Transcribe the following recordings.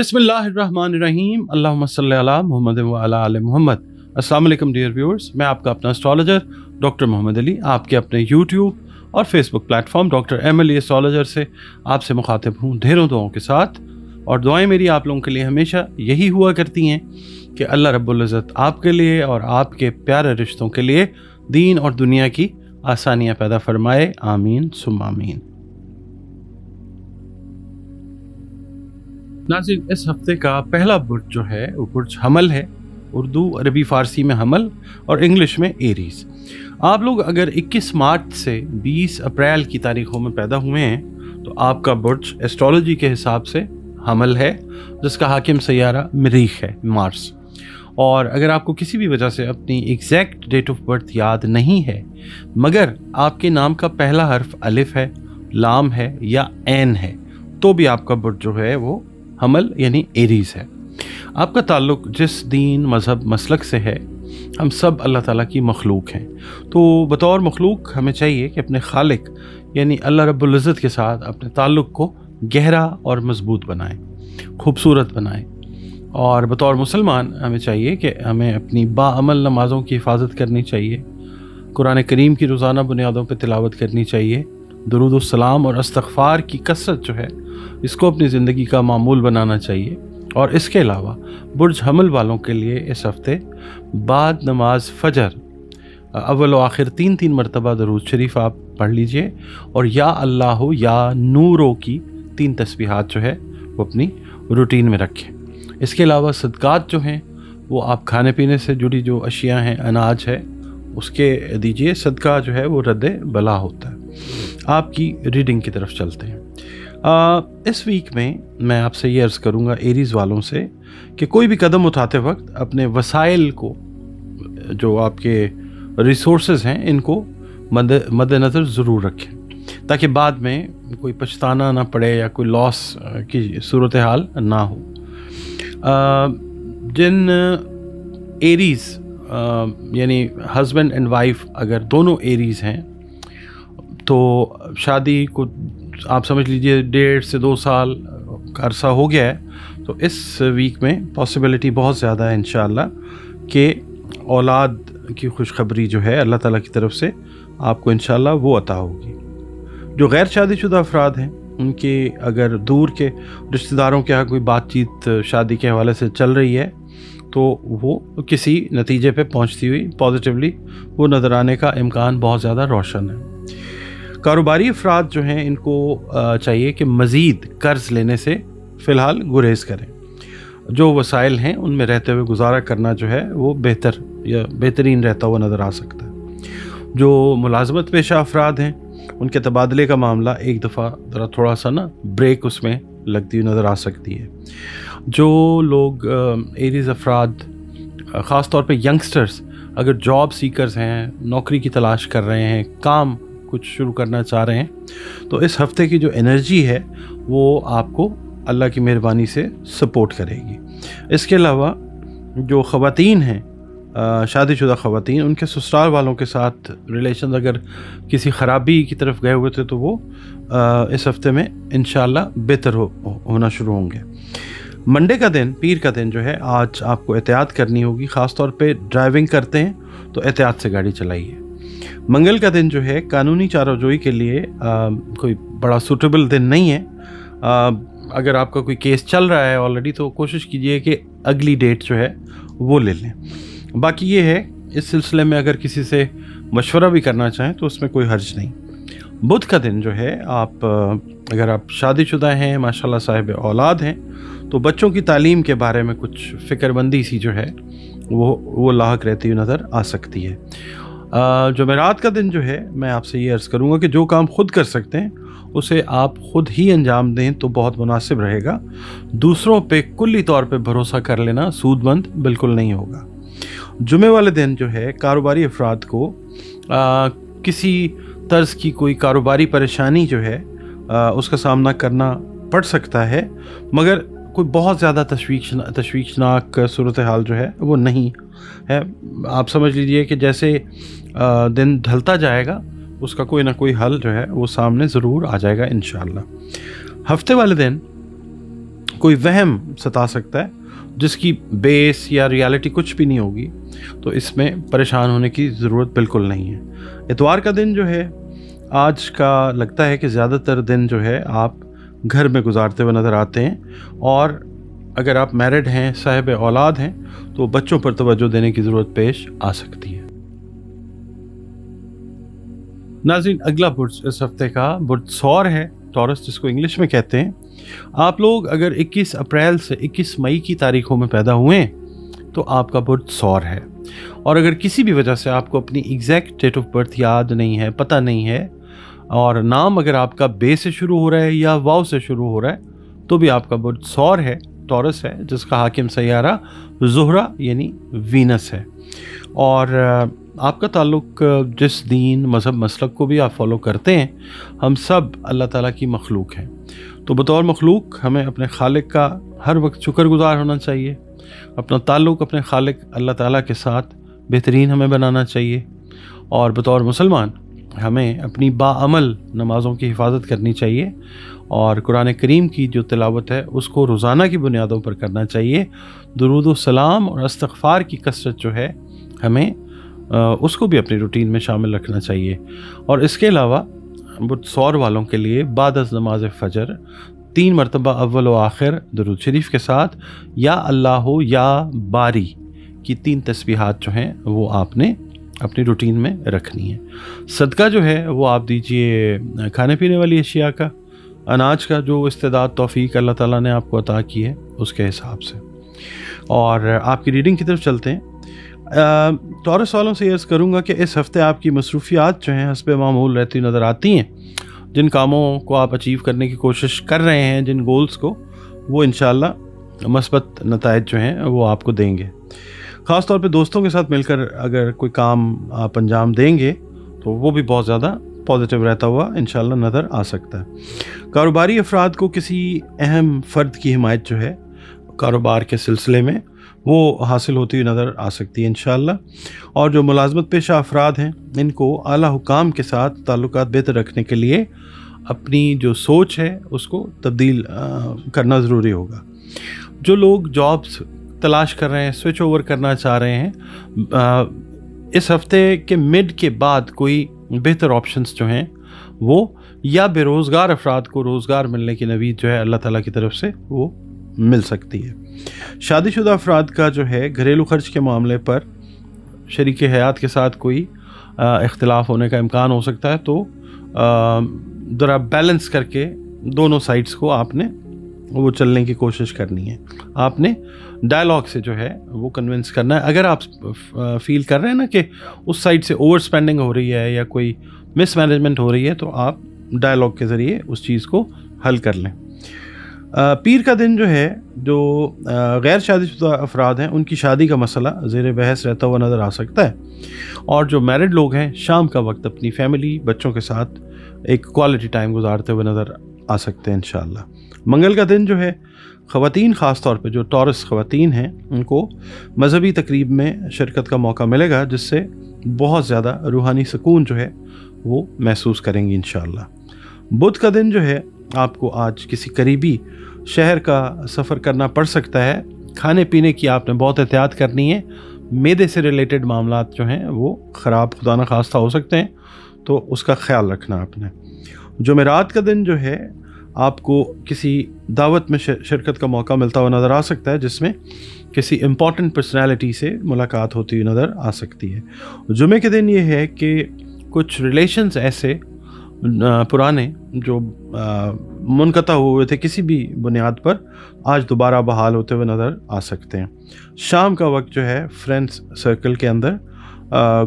बिस्मिल्लाहिर्रहमानिर्रहीम, अल्लाहुम्मा सल्ली अला मुहम्मद व अला आले मुहम्मद। अस्सलाम वालेकुम डियर व्यूअर्स, मैं आपका अपना एस्ट्रोलॉजर डॉक्टर मोहम्मद अली आपके अपने यूट्यूब और Facebook platform doctor M astrologer से आपसे मुखातिब हूँ ढेरों दुआओं के साथ। और दुआएं मेरी आप लोगों के लिए हमेशा यही हुआ करती हैं कि अल्लाह रब्बुल इज़्ज़त आपके लिए और आपके प्यारे रिश्तों के लिए दीन और दुनिया की आसानियाँ पैदा फरमाए, आमीन सुम्मा आमीन। नाज़रीन, इस हफ्ते का पहला बुर्ज जो है वो बुर्ज हमल है। उर्दू अरबी फ़ारसी में हमल और इंग्लिश में एरीज़। आप लोग अगर 21 मार्च से 20 अप्रैल की तारीखों में पैदा हुए हैं तो आपका बुर्ज एस्ट्रोलॉजी के हिसाब से हमल है, जिसका हाकिम सैयारा मरीख है, मार्स। और अगर आपको किसी भी वजह से अपनी एग्जैक्ट डेट ऑफ बर्थ याद नहीं है, मगर आपके नाम का पहला हर्फ अलिफ है, लाम है या ऐन है, तो भी आपका बुर्ज जो है वो हमल यानी एरीज़ है। आपका ताल्लुक़ जिस दीन मज़हब मसलक से है, हम सब अल्लाह ताला की मखलूक हैं। तो बतौर मखलूक हमें चाहिए कि अपने खालिक यानी अल्लाह रब्बुल इज़्ज़त के साथ अपने ताल्लुक़ को गहरा और मज़बूत बनाएं, खूबसूरत बनाएं। और बतौर मुसलमान हमें चाहिए कि हमें अपनी बाअमल नमाज़ों की हिफाजत करनी चाहिए, कुरान करीम की रोज़ाना बुनियादों पर तिलावत करनी चाहिए, दुरूद और सलाम और इस्तग़फ़ार की कसरत जो है इसको अपनी ज़िंदगी का मामूल बनाना चाहिए। और इसके अलावा बुर्ज हमल वालों के लिए इस हफ़्ते बाद नमाज फ़जर अव्वल व आखिर 3 मरतबा दरूद शरीफ आप पढ़ लीजिए और या अल्लाह या नूरों की 3 तस्बीहात जो है वो अपनी रूटीन में रखें। इसके अलावा सदक़ात जो हैं वो आप खाने पीने से जुड़ी जो अशिया हैं, अनाज है, उसके दीजिए। सदका जो है वो रद्द बला होता है। आपकी रीडिंग की तरफ चलते हैं। इस वीक में मैं आपसे ये अर्ज़ करूँगा एरीज़ वालों से कि कोई भी कदम उठाते वक्त अपने वसाइल को, जो आपके रिसोर्सेज हैं, इनको मद्देनज़र ज़रूर रखें ताकि बाद में कोई पछताना ना पड़े या कोई लॉस की सूरत हाल ना हो। जिन एरीज़ यानी हस्बैंड एंड वाइफ अगर दोनों एरीज़ हैं तो शादी को आप समझ लीजिए 1.5 से 2 साल का अरसा हो गया है, तो इस वीक में पॉसिबिलिटी बहुत ज़्यादा है इंशाअल्लाह कि औलाद की खुशखबरी जो है अल्लाह ताला की तरफ से आपको इंशाअल्लाह वो अता होगी। जो गैर शादीशुदा अफराद हैं उनके अगर दूर के रिश्तेदारों के यहाँ कोई बातचीत शादी के हवाले से चल रही है तो वो किसी नतीजे पे पहुँचती हुई पॉजिटिवली वो नज़र आने का इम्कान बहुत ज़्यादा रोशन है। कारोबारी अफराद जो हैं इनको चाहिए कि मज़ीद कर्ज़ लेने से फ़िलहाल गुरेज़ करें। जो वसाइल हैं उनमें रहते हुए गुजारा करना जो है वो बेहतर या बेहतरीन रहता हुआ नज़र आ सकता है। जो मुलाजमत पेशा अफराद हैं उनके तबादले का मामला एक दफ़ा ज़रा थोड़ा सा ना ब्रेक उसमें लगती हुई नज़र आ सकती है। जो लोग एरीज़ अफराद ख़ास तौर पे यंगस्टर्स अगर जॉब सीकर्स हैं, नौकरी की तलाश कर रहे हैं, काम कुछ शुरू करना चाह रहे हैं, तो इस हफ़्ते की जो एनर्जी है वो आपको अल्लाह की मेहरबानी से सपोर्ट करेगी। इसके अलावा जो ख़वातीन हैं, शादीशुदा ख़वातीन, उनके ससुराल वालों के साथ रिलेशन अगर किसी ख़राबी की तरफ गए हुए थे तो वो इस हफ़्ते में इंशाअल्लाह बेहतर होना शुरू होंगे। मंडे का दिन, पीर का दिन जो है, आज आपको एहतियात करनी होगी। ख़ास तौर पे ड्राइविंग करते हैं तो एहतियात से गाड़ी चलाइए। मंगल का दिन जो है कानूनी चाराजोई के लिए कोई बड़ा सूटेबल दिन नहीं है। अगर आपका कोई केस चल रहा है ऑलरेडी तो कोशिश कीजिए कि अगली डेट जो है वो ले लें। बाकी ये है, इस सिलसिले में अगर किसी से मशवरा भी करना चाहें तो उसमें कोई हर्ज नहीं। बुध का दिन जो है, आप अगर आप शादीशुदा हैं, माशाल्लाह साहिब औलाद हैं, तो बच्चों की तालीम के बारे में कुछ फ़िक्रमंदी सी जो है वो लाहक रहती हुई नज़र आ सकती है। जुमेरात का दिन जो है, मैं आपसे ये अर्ज़ करूँगा कि जो काम खुद कर सकते हैं उसे आप खुद ही अंजाम दें तो बहुत मुनासिब रहेगा। दूसरों पे कुल्ली तौर पे भरोसा कर लेना सूदमंद बिल्कुल नहीं होगा। जुमे वाले दिन जो है कारोबारी अफराद को किसी तर्ज की कोई कारोबारी परेशानी जो है उसका सामना करना पड़ सकता है, मगर कोई बहुत ज़्यादा तशवीशनाक सूरत हाल जो है वो नहीं है। आप समझ लीजिए कि जैसे दिन ढलता जाएगा उसका कोई ना कोई हल जो है वो सामने ज़रूर आ जाएगा इंशाअल्लाह। हफ्ते वाले दिन कोई वहम सता सकता है जिसकी बेस या रियलिटी कुछ भी नहीं होगी, तो इसमें परेशान होने की ज़रूरत बिल्कुल नहीं है। इतवार का दिन जो है आज का लगता है कि ज़्यादातर दिन जो है आप घर में गुजारते हुए नज़र आते हैं, और अगर आप मैरिड हैं, साहिब औलाद हैं, तो बच्चों पर तवज्जो देने की ज़रूरत पेश आ सकती है। नाज़रीन, अगला बुर्ज इस हफ्ते का बुर्ज सौर है, टॉरस जिसको इंग्लिश में कहते हैं। आप लोग अगर 21 अप्रैल से 21 मई की तारीखों में पैदा हुए हैं तो आपका बुर्ज सौर है, और अगर किसी भी वजह से आपको अपनी एग्जैक्ट डेट ऑफ बर्थ याद नहीं है, पता नहीं है, और नाम अगर आपका बे से शुरू हो रहा है या वाव से शुरू हो रहा है, तो भी आपका बुर्ज सौर है, टॉरस है, जिसका हाकिम सैयारा ज़ुहरा यानी वीनस है। और आपका ताल्लुक जिस दीन, मज़हब, मसलक को भी आप फॉलो करते हैं, हम सब अल्लाह ताला की मखलूक हैं। तो बतौर मखलूक हमें अपने खालिक का हर वक्त शुक्रगुजार होना चाहिए, अपना ताल्लुक अपने खालिक अल्लाह ताला के साथ बेहतरीन हमें बनाना चाहिए, और बतौर मुसलमान हमें अपनी बाअमल नमाज़ों की हिफाजत करनी चाहिए, और कुरान करीम की जो तिलावत है उसको रोज़ाना की बुनियादों पर करना चाहिए। दुरूद व सलाम और इस्तग़फ़ार की कसरत जो है हमें उसको भी अपनी रूटीन में शामिल रखना चाहिए। और इसके अलावा बुर्ज सौर वालों के लिए बाद अज़ नमाज फ़जर 3 मरतबा अव्वल व आखिर दुरूद शरीफ के साथ या अल्लाह या बारी की 3 तस्बीहात जो हैं वो आपने अपनी रूटीन में रखनी है। सदका जो है वो आप दीजिए खाने पीने वाली अशिया का, अनाज का, जो इस्तेदाद तौफीक अल्लाह ताला ने आपको अता की है उसके हिसाब से। और आपकी रीडिंग की तरफ चलते हैं। टॉरस वालों से अर्ज़ करूँगा कि इस हफ़्ते आपकी मसरूफ़ियात जो हैं हस्बे मामूल रहती नज़र आती हैं। जिन कामों को आप अचीव करने की कोशिश कर रहे हैं, जिन गोल्स को, वो इंशाअल्लाह मस्बत नताइज जो हैं वो आपको देंगे। ख़ास तौर पे दोस्तों के साथ मिलकर अगर कोई काम आप अंजाम देंगे तो वो भी बहुत ज़्यादा पॉजिटिव रहता हुआ इंशाअल्लाह नज़र आ सकता है। कारोबारी अफराद को किसी अहम फ़र्द की हिमायत जो है कारोबार के सिलसिले में वो हासिल होती हुई नज़र आ सकती है इंशाअल्लाह। और जो मुलाजमत पेशा अफराद हैं इनको आला हुकाम के साथ ताल्लुकात बेहतर रखने के लिए अपनी जो सोच है उसको तब्दील करना ज़रूरी होगा। जो लोग जॉब्स तलाश कर रहे हैं, स्विच ओवर करना चाह रहे हैं, इस हफ्ते के मिड के बाद कोई बेहतर ऑप्शंस जो हैं वो, या बेरोज़गार अफराद को रोज़गार मिलने की नवीद जो है अल्लाह ताला की तरफ से वो मिल सकती है। शादीशुदा अफराद का जो है घरेलू खर्च के मामले पर शरीक हयात के साथ कोई इख्तिलाफ होने का इम्कान हो सकता है, तो ज़रा बैलेंस करके दोनों साइड्स को आपने वो चलने की कोशिश करनी है। आपने डायलॉग से जो है वो कन्विंस करना है। अगर आप फील कर रहे हैं ना कि उस साइड से ओवर स्पेंडिंग हो रही है या कोई मिसमैनेजमेंट हो रही है, तो आप डायलॉग के ज़रिए उस चीज़ को हल कर लें। पीर का दिन जो है, जो गैर शादीशुदा अफराद हैं उनकी शादी का मसला ज़ेर बहस रहता हुआ नज़र आ सकता है, और जो मैरिड लोग हैं शाम का वक्त अपनी फैमिली, बच्चों के साथ एक क्वालिटी टाइम गुजारते हुए नज़र आ सकते हैं इंशाअल्लाह। मंगल का दिन जो है, ख़वातीन ख़ास तौर पे जो टॉरस ख़वातीन हैं उनको मजहबी तकरीब में शिरकत का मौका मिलेगा, जिससे बहुत ज़्यादा रूहानी सुकून जो है वो महसूस करेंगी इंशाअल्लाह। बुध का दिन जो है, आपको आज किसी करीबी शहर का सफ़र करना पड़ सकता है। खाने पीने की आपने बहुत एहतियात करनी है। मैदे से रिलेटेड मामलात जो हैं वो ख़राब खुदा न खास्ता हो सकते हैं, तो उसका ख्याल रखना आपने। जुमेरात का दिन जो है, आपको किसी दावत में शिरकत का मौका मिलता हुआ नज़र आ सकता है, जिसमें किसी इम्पॉर्टेंट पर्सनैलिटी से मुलाकात होती हुई नज़र आ सकती है। जुमे के दिन ये है कि कुछ रिलेशंस ऐसे पुराने जो मुनक़ता हुए थे किसी भी बुनियाद पर, आज दोबारा बहाल होते हुए नज़र आ सकते हैं। शाम का वक्त जो है फ्रेंड्स सर्कल के अंदर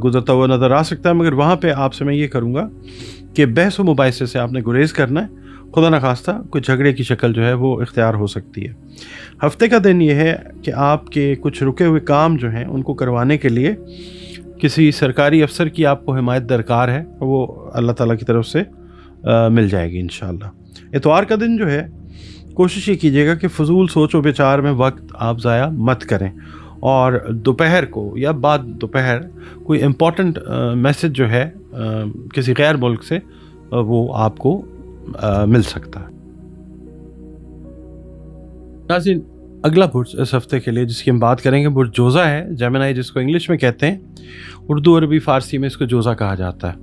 गुजरता हुआ नज़र आ सकता है, मगर वहाँ पे आपसे मैं ये करूँगा कि बहस व मुबाहिसे से आपने गुरेज़ करना है। खुदा न खास्ता कोई झगड़े की शक्ल जो है वो इख्तियार हो सकती है। हफ्ते का दिन ये है कि आपके कुछ रुके हुए काम जो हैं उनको करवाने के लिए किसी सरकारी अफसर की आपको हिमायत दरकार है, वो अल्लाह ताला की तरफ से मिल जाएगी इंशाअल्लाह। इतवार का दिन जो है, कोशिश ये कीजिएगा कि फ़जूल सोच व विचार में वक्त आप ज़ाया मत करें, और दोपहर को या बाद दोपहर कोई इम्पॉर्टेंट मैसेज जो है किसी गैर मुल्क से वो आपको मिल सकता है। नाज़रीन, अगला बुर्ज इस हफ्ते के लिए जिसकी हम बात करेंगे बुर्ज जोज़ा है, जेमिनी जिसको इंग्लिश में कहते हैं, उर्दू अरबी फ़ारसी में इसको जोज़ा कहा जाता है।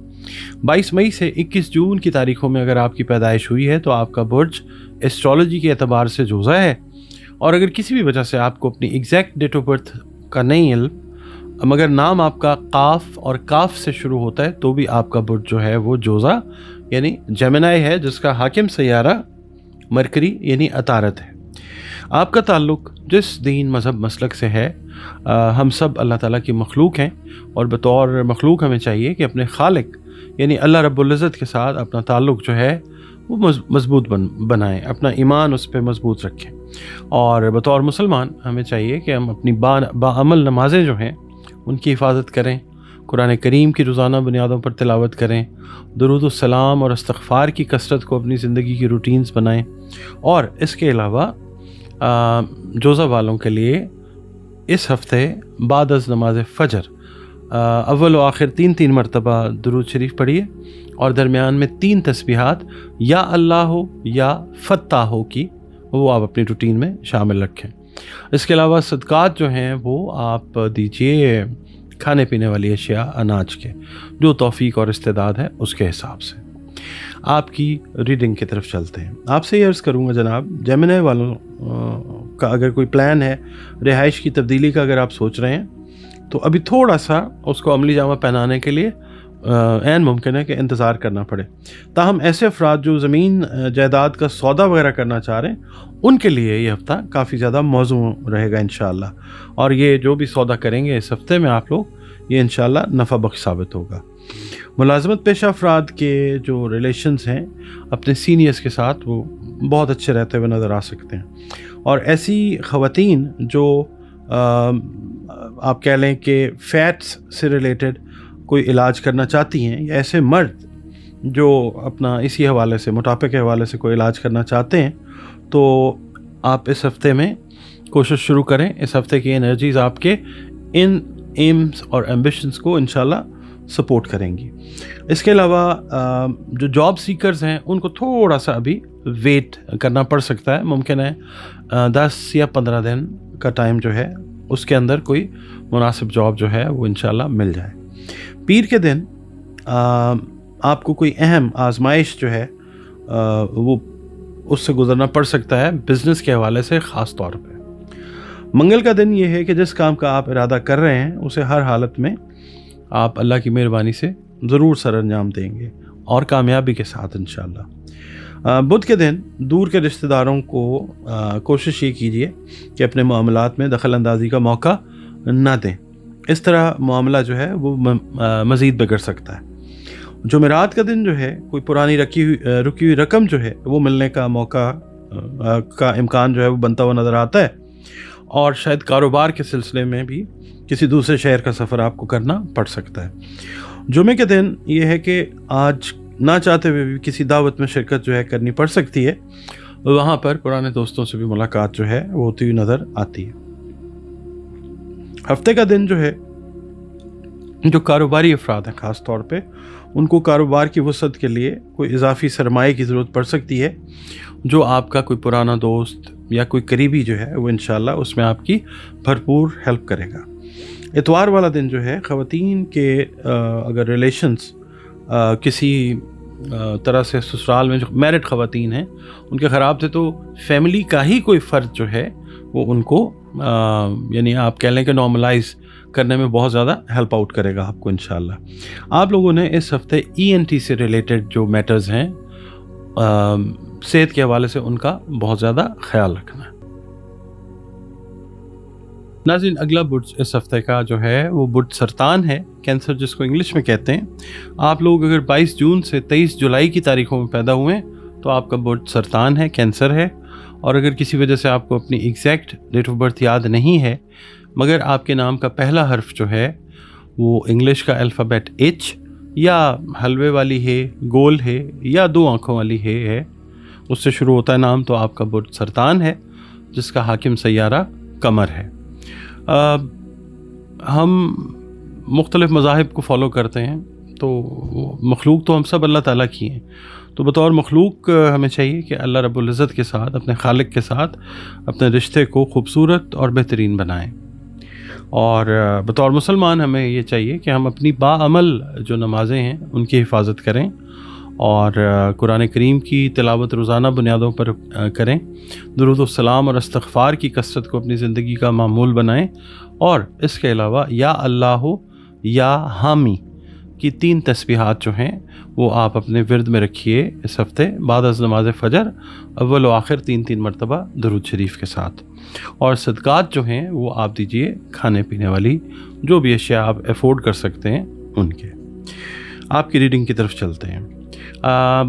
22 मई से 21 जून की तारीखों में अगर आपकी पैदाइश हुई है तो आपका बुर्ज एस्ट्रोलॉजी के एतबार से जोज़ा है। और अगर किसी भी वजह से आपको अपनी एग्जैक्ट डेट ऑफ बर्थ का नहीं इल्म, मगर नाम आपका काफ और काफ से शुरू होता है, तो भी आपका बुर्ज जो है वो जोज़ा यानी जेमिनी है, जिसका हाकिम सैयारा मरकरी यानी अतारत है। आपका ताल्लुक़ जिस दीन मज़हब मसलक से है, हम सब अल्लाह ताला की मखलूक हैं और बतौर मखलूक हमें चाहिए कि अपने खालिक यानी अल्लाह रब्बुल इज़्ज़त के साथ अपना ताल्लुक़ जो है वो मज़बूत बनाएं, अपना ईमान उस पर मज़बूत रखें। और बतौर मुसलमान हमें चाहिए कि हम अपनी बाअमल नमाज़ें जो हैं उनकी हिफाजत करें, कुरान करीम की रोज़ाना बुनियादों पर तिलावत करें, दुरूद सलाम और इस्तग़फ़ार की कसरत को अपनी ज़िंदगी की रूटीन्स बनाएं। और इसके अलावा जोज़ा वालों के लिए इस हफ़्ते बाद अज़ नमाज फ़जर अव्वल व आखिर 3 मरतबा दुरूद शरीफ पढ़िए और दरमियान में 3 तस्बीहात या अल्लाह हो या फ़त्ता हो की वो आप अपनी रूटीन में शामिल रखें। इसके अलावा सदक़ात जो हैं वो आप दीजिए खाने पीने वाली अशिया अनाज के, जो तौफ़ीक और इस्तेदाद है उसके हिसाब से। आपकी रीडिंग की तरफ चलते हैं। आपसे ये अर्ज़ करूँगा जनाब, जेमिनी वालों का अगर कोई प्लान है रिहाइश की तब्दीली का, अगर आप सोच रहे हैं तो अभी थोड़ा सा उसको अमली जामा पहनाने के लिए ऐन मुमकिन है कि इंतज़ार करना पड़े। ताहम ऐसे अफराद जो ज़मीन जायदाद का सौदा वगैरह करना चाह रहे हैं उनके लिए ये हफ़्ता काफ़ी ज़्यादा मौज़ू रहेगा इंशाअल्लाह। और ये जो भी सौदा करेंगे इस हफ़्ते में आप लोग, ये इंशाअल्लाह नफ़ा बख्श साबित होगा। मुलाजमत पेशा अफराद के जो रिलेशंस हैं अपने सीनियर्स के साथ वो बहुत अच्छे रहते हुए नज़र आ सकते हैं। और ऐसी ख़वातीन जो आप कह लें कि फ़ैट्स से रिलेटेड कोई इलाज करना चाहती हैं, या ऐसे मर्द जो अपना इसी हवाले से, मोटापे के हवाले से कोई इलाज करना चाहते हैं, तो आप इस हफ़्ते में कोशिश शुरू करें। इस हफ़्ते की एनर्जीज़ आपके इन एम्स और एम्बिशंस को इंशाल्लाह सपोर्ट करेंगी। इसके अलावा जो जॉब सीकर्स हैं उनको थोड़ा सा अभी वेट करना पड़ सकता है। मुमकिन है 10 या 15 दिन का टाइम जो है उसके अंदर कोई मुनासिब जॉब जो है वो इंशाल्लाह मिल जाए। पीर के दिन आपको कोई अहम आजमाइश जो है वो उससे गुज़रना पड़ सकता है बिज़नेस के हवाले से ख़ास तौर पे। मंगल का दिन ये है कि जिस काम का आप इरादा कर रहे हैं उसे हर हालत में आप अल्लाह की मेहरबानी से ज़रूर सर अंजाम देंगे और कामयाबी के साथ इंशाअल्लाह। बुध के दिन दूर के रिश्तेदारों को कोशिश ये कीजिए कि अपने मामलात में दखल अंदाजी का मौका ना दें, इस तरह मामला जो है वो मज़ीद बिगड़ सकता है। जुमेरात का दिन जो है कोई पुरानी रुकी हुई रकम जो है वो मिलने का मौका का इम्कान जो है वो बनता हुआ नज़र आता है। और शायद कारोबार के सिलसिले में भी किसी दूसरे शहर का सफ़र आपको करना पड़ सकता है। जुमे के दिन ये है कि आज ना चाहते हुए भी किसी दावत में शिरकत जो है करनी पड़ सकती है, वहाँ पर पुराने दोस्तों से भी मुलाकात जो है वो होती हुई नज़र आती है। हफ्ते का दिन जो है जो कारोबारी अफराद हैं ख़ास तौर पे, उनको कारोबार की वसअत के लिए कोई इजाफ़ी सरमाए की ज़रूरत पड़ सकती है, जो आपका कोई पुराना दोस्त या कोई करीबी जो है वो इंशाल्लाह उसमें आपकी भरपूर हेल्प करेगा। इतवार वाला दिन जो है ख़वातीन के अगर रिलेशंस किसी तरह से ससुराल में जो मैरिड ख़वातीन हैं उनके ख़राब थे, तो फैमिली का ही कोई फ़र्द जो है वो उनको यानी आप कह लें कि नॉर्मलाइज करने में बहुत ज़्यादा हेल्प आउट करेगा आपको इंशाल्लाह। आप लोगों ने इस हफ़्ते ENT से रिलेटेड जो मैटर्स हैं सेहत के हवाले से उनका बहुत ज़्यादा ख्याल रखना है। नाज़रीन, अगला बुर्ज इस हफ़्ते का जो है वो बुर्ज सरतान है, कैंसर जिसको इंग्लिश में कहते हैं। आप लोग अगर 22 जून से 23 जुलाई की तारीखों में पैदा हुए तो आपका बुर्ज सरतान है, कैंसर है। और अगर किसी वजह से आपको अपनी एग्जैक्ट डेट ऑफ बर्थ याद नहीं है, मगर आपके नाम का पहला हर्फ जो है वो इंग्लिश का अल्फ़ाबेट H या हलवे वाली है, गोल है, या 2 आँखों वाली है, उससे शुरू होता है नाम, तो आपका बुर्ज सरतान है जिसका हाकिम सैयारा कमर है। हम मुख्तलिफ़ मज़ाहिब को फॉलो करते हैं, تو مخلوق تو ہم سب اللہ تعالیٰ کی ہیں، تو بطور مخلوق ہمیں چاہیے کہ اللہ رب العزت کے ساتھ، اپنے خالق کے ساتھ اپنے رشتے کو خوبصورت اور بہترین بنائیں. اور بطور مسلمان ہمیں یہ چاہیے کہ ہم اپنی باعمل جو نمازیں ہیں ان کی حفاظت کریں، اور قرآن کریم کی تلاوت روزانہ بنیادوں پر کریں، درود و السلام اور استغفار کی کثرت کو اپنی زندگی کا معمول بنائیں، اور اس کے علاوہ یا اللہ یا حامی کی 3 تسبیحات جو ہیں وہ آپ اپنے ورد میں رکھیے اس ہفتے، بعد از نماز فجر اول و آخر 3 مرتبہ درود شریف کے ساتھ. اور صدقات جو ہیں وہ آپ دیجئے کھانے پینے والی جو بھی اشیاء آپ افورڈ کر سکتے ہیں ان کے. آپ کی ریڈنگ کی طرف چلتے ہیں.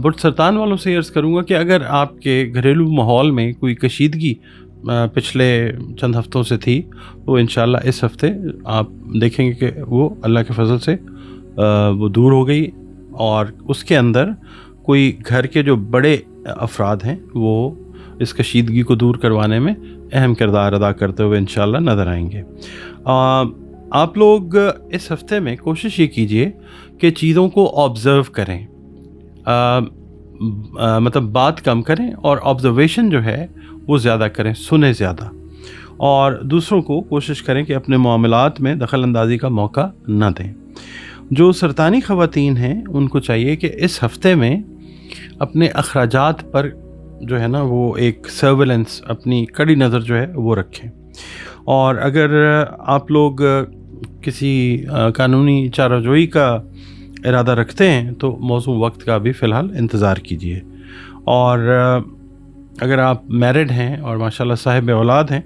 برج سرطان والوں سے عرض کروں گا کہ اگر آپ کے گھریلو ماحول میں کوئی کشیدگی پچھلے چند ہفتوں سے تھی تو انشاءاللہ اس ہفتے آپ دیکھیں گے کہ وہ اللہ کے فضل سے وہ دور ہو گئی، اور اس کے اندر کوئی گھر کے جو بڑے افراد ہیں وہ اس کشیدگی کو دور کروانے میں اہم کردار ادا کرتے ہوئے انشاءاللہ نظر آئیں گے. آپ لوگ اس ہفتے میں کوشش یہ کیجئے کہ چیزوں کو آبزرو کریں، مطلب بات کم کریں اور آبزرویشن جو ہے وہ زیادہ کریں، سنیں زیادہ، اور دوسروں کو کوشش کریں کہ اپنے معاملات میں دخل اندازی کا موقع نہ دیں. جو سرطانی خواتین ہیں ان کو چاہیے کہ اس ہفتے میں اپنے اخراجات پر جو ہے نا وہ ایک سرویلنس، اپنی کڑی نظر جو ہے وہ رکھیں. اور اگر آپ لوگ کسی قانونی چارہ جوئی کا ارادہ رکھتے ہیں تو موزوں وقت کا بھی فی الحال انتظار کیجیے. اور اگر آپ میرڈ ہیں اور ماشاءاللہ صاحب اولاد ہیں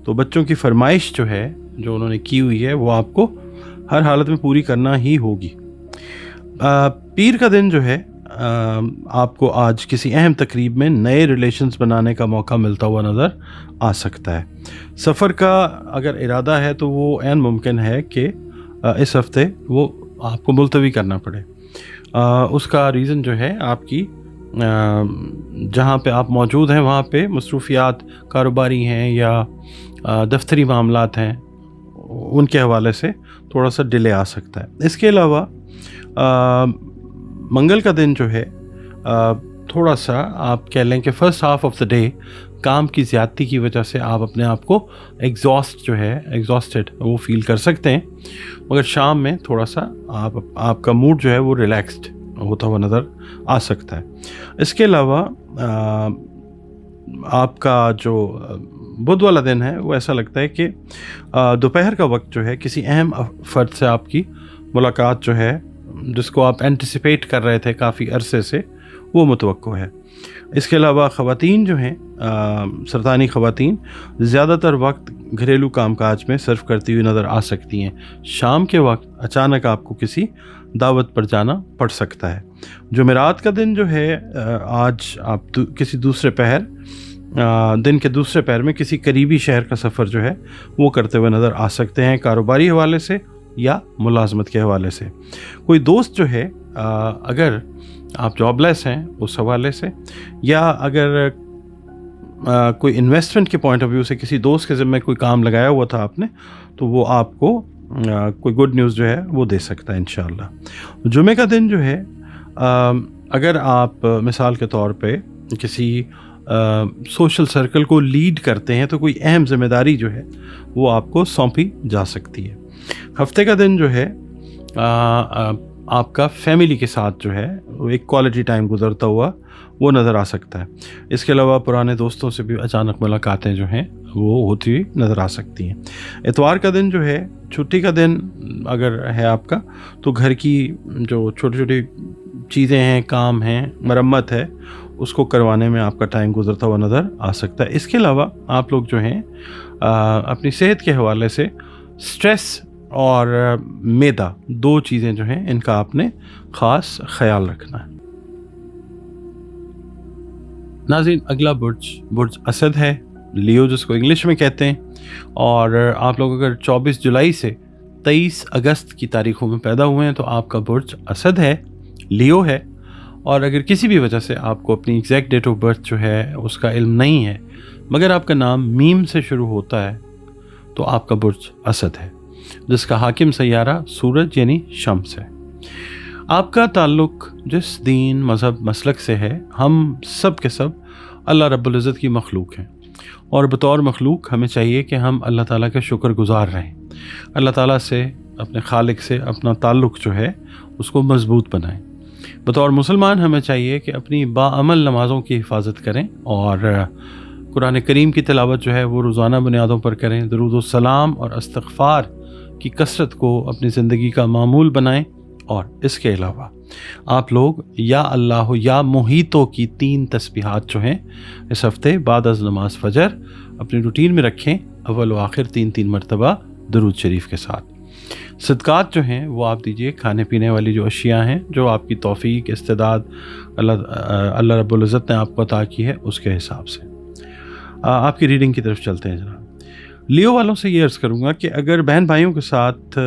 تو بچوں کی فرمائش جو ہے جو انہوں نے کی ہوئی ہے وہ آپ کو ہر حالت میں پوری کرنا ہی ہوگی. پیر کا دن جو ہے آپ کو آج کسی اہم تقریب میں نئے ریلیشنز بنانے کا موقع ملتا ہوا نظر آ سکتا ہے. سفر کا اگر ارادہ ہے تو وہ عین ممکن ہے کہ اس ہفتے وہ آپ کو ملتوی کرنا پڑے. اس کا ریزن جو ہے آپ کی جہاں پہ آپ موجود ہیں وہاں پہ مصروفیات کاروباری ہیں یا دفتری معاملات ہیں، ان کے حوالے سے تھوڑا سا ڈیلے آ سکتا ہے. اس کے علاوہ منگل کا دن جو ہے تھوڑا سا آپ کہہ لیں کہ first half of the day کام کی زیادتی کی وجہ سے آپ اپنے آپ کو ایگزاسٹڈ وہ فیل کر سکتے ہیں، مگر شام میں تھوڑا سا آپ کا موڈ جو ہے وہ ریلیکسڈ ہوتا ہوا نظر آ سکتا ہے. اس کے علاوہ آپ کا جو بدھ والا دن ہے وہ ایسا لگتا ہے کہ دوپہر کا وقت جو ہے کسی اہم فرد سے آپ کی ملاقات جو ہے جس کو آپ اینٹیسپیٹ کر رہے تھے کافی عرصے سے وہ متوقع ہے. اس کے علاوہ خواتین جو ہیں سرطانی خواتین زیادہ تر وقت گھریلو کام کاج میں صرف کرتی ہوئی نظر آ سکتی ہیں. شام کے وقت اچانک آپ کو کسی دعوت پر جانا پڑ سکتا ہے. جمعرات کا دن جو ہے آج آپ کسی دوسرے دن کے دوسرے پہر میں کسی قریبی شہر کا سفر جو ہے وہ کرتے ہوئے نظر آ سکتے ہیں، کاروباری حوالے سے یا ملازمت کے حوالے سے. کوئی دوست جو ہے اگر آپ جاب لیس ہیں اس حوالے سے، یا اگر کوئی انویسٹمنٹ کے پوائنٹ آف ویو سے کسی دوست کے ذمہ کوئی کام لگایا ہوا تھا آپ نے تو وہ آپ کو کوئی گڈ نیوز جو ہے وہ دے سکتا ہے انشاءاللہ. جمعہ کا دن جو ہے اگر آپ مثال کے طور پہ کسی سوشل سرکل کو لیڈ کرتے ہیں تو کوئی اہم ذمہ داری جو ہے وہ آپ کو سونپی جا سکتی ہے. ہفتے کا دن جو ہے آپ کا فیملی کے ساتھ جو ہے وہ ایک کوالٹی ٹائم گزرتا ہوا وہ نظر آ سکتا ہے. اس کے علاوہ پرانے دوستوں سے بھی اچانک ملاقاتیں جو ہیں وہ ہوتی ہوئی نظر آ سکتی ہیں. اتوار کا دن جو ہے چھٹی کا دن اگر ہے آپ کا تو گھر کی جو چھوٹی چھوٹی چیزیں ہیں، کام ہیں، مرمت ہے، اس کو کروانے میں آپ کا ٹائم گزرتا ہوا نظر آ سکتا ہے. اس کے علاوہ آپ لوگ جو ہیں اپنی صحت کے حوالے سے سٹریس اور میدا 2 چیزیں جو ہیں ان کا آپ نے خاص خیال رکھنا ہے. ناظرین اگلا برج اسد ہے، لیو جس کو انگلش میں کہتے ہیں، اور آپ لوگ اگر 24 جولائی سے 23 اگست کی تاریخوں میں پیدا ہوئے ہیں تو آپ کا برج اسد ہے، لیو ہے. اور اگر کسی بھی وجہ سے آپ کو اپنی ایگزیکٹ ڈیٹ آف برتھ جو ہے اس کا علم نہیں ہے مگر آپ کا نام میم سے شروع ہوتا ہے تو آپ کا برج اسد ہے، جس کا حاکم سیارہ سورج یعنی شمس ہے. آپ کا تعلق جس دین مذہب مسلک سے ہے، ہم سب کے سب اللہ رب العزت کی مخلوق ہیں، اور بطور مخلوق ہمیں چاہیے کہ ہم اللہ تعالیٰ کے شکر گزار رہیں، اللہ تعالیٰ سے، اپنے خالق سے اپنا تعلق جو ہے اس کو مضبوط بنائیں۔ بطور مسلمان ہمیں چاہیے کہ اپنی باعمل نمازوں کی حفاظت کریں، اور قرآن کریم کی تلاوت جو ہے وہ روزانہ بنیادوں پر کریں، درود و سلام اور استغفار کی کثرت کو اپنی زندگی کا معمول بنائیں، اور اس کے علاوہ آپ لوگ یا اللہ یا محیطوں کی 3 تسبیحات جو ہیں اس ہفتے بعد از نماز فجر اپنی روٹین میں رکھیں، اول و آخر 3 مرتبہ درود شریف کے ساتھ۔ صدقات جو ہیں وہ آپ دیجئے کھانے پینے والی جو اشیاء ہیں، جو آپ کی توفیق، استعداد اللہ رب العزت نے آپ کو عطا کی ہے اس کے حساب سے۔ آپ کی ریڈنگ کی طرف چلتے ہیں جناب۔ لیو والوں سے یہ عرض کروں گا کہ اگر بہن بھائیوں کے ساتھ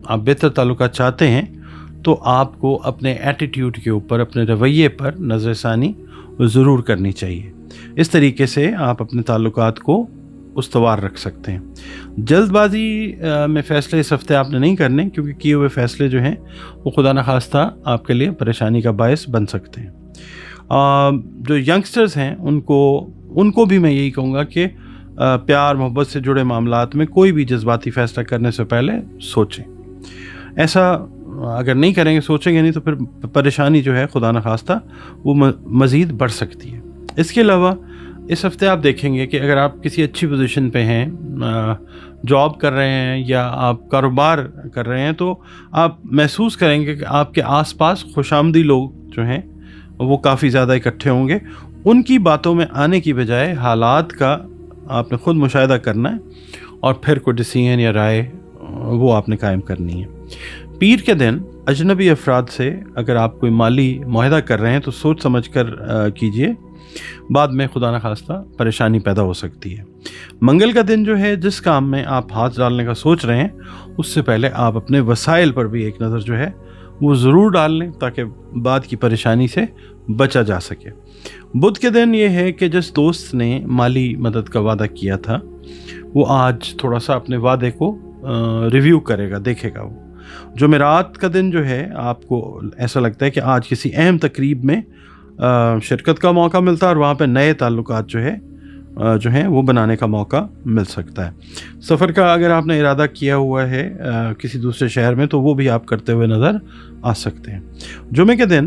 آپ بہتر تعلقات چاہتے ہیں تو آپ کو اپنے ایٹیٹیوڈ کے اوپر، اپنے رویے پر نظر ثانی ضرور کرنی چاہیے۔ اس طریقے سے آپ اپنے تعلقات کو استوار رکھ سکتے ہیں۔ جلد بازی میں فیصلے اس ہفتے آپ نے نہیں کرنے، کیونکہ کیے ہوئے فیصلے جو ہیں وہ خدا نخواستہ آپ کے لیے پریشانی کا باعث بن سکتے ہیں۔ جو ینگسٹرز ہیں ان کو بھی میں یہی کہوں گا کہ پیار محبت سے جڑے معاملات میں کوئی بھی جذباتی فیصلہ کرنے سے پہلے سوچیں۔ ایسا اگر نہیں کریں گے، سوچیں گے نہیں، تو پھر پریشانی جو ہے خدا نخواستہ وہ مزید بڑھ سکتی ہے۔ اس کے علاوہ اس ہفتے آپ دیکھیں گے کہ اگر آپ کسی اچھی پوزیشن پہ ہیں، جاب کر رہے ہیں یا آپ کاروبار کر رہے ہیں، تو آپ محسوس کریں گے کہ آپ کے آس پاس خوش آمدی لوگ جو ہیں وہ کافی زیادہ اکٹھے ہوں گے۔ ان کی باتوں میں آنے کی بجائے حالات کا آپ نے خود مشاہدہ کرنا ہے، اور پھر کوئی ڈیسیژن یا رائے وہ آپ نے قائم کرنی ہے۔ پیر کے دن اجنبی افراد سے اگر آپ کوئی مالی معاہدہ کر رہے ہیں تو سوچ سمجھ کر کیجئے، بعد میں خدا نخواستہ پریشانی پیدا ہو سکتی ہے۔ منگل کا دن جو ہے، جس کام میں آپ ہاتھ ڈالنے کا سوچ رہے ہیں اس سے پہلے آپ اپنے وسائل پر بھی ایک نظر جو ہے وہ ضرور ڈال لیں، تاکہ بعد کی پریشانی سے بچا جا سکے۔ بدھ کے دن یہ ہے کہ جس دوست نے مالی مدد کا وعدہ کیا تھا وہ آج تھوڑا سا اپنے وعدے کو ریویو کرے گا، دیکھے گا۔ وہ جمعرات کا دن جو ہے، آپ کو ایسا لگتا ہے کہ آج کسی اہم تقریب میں شرکت کا موقع ملتا ہے، اور وہاں پہ نئے تعلقات جو ہیں وہ بنانے کا موقع مل سکتا ہے۔ سفر کا اگر آپ نے ارادہ کیا ہوا ہے کسی دوسرے شہر میں، تو وہ بھی آپ کرتے ہوئے نظر آ سکتے ہیں۔ جمعے کے دن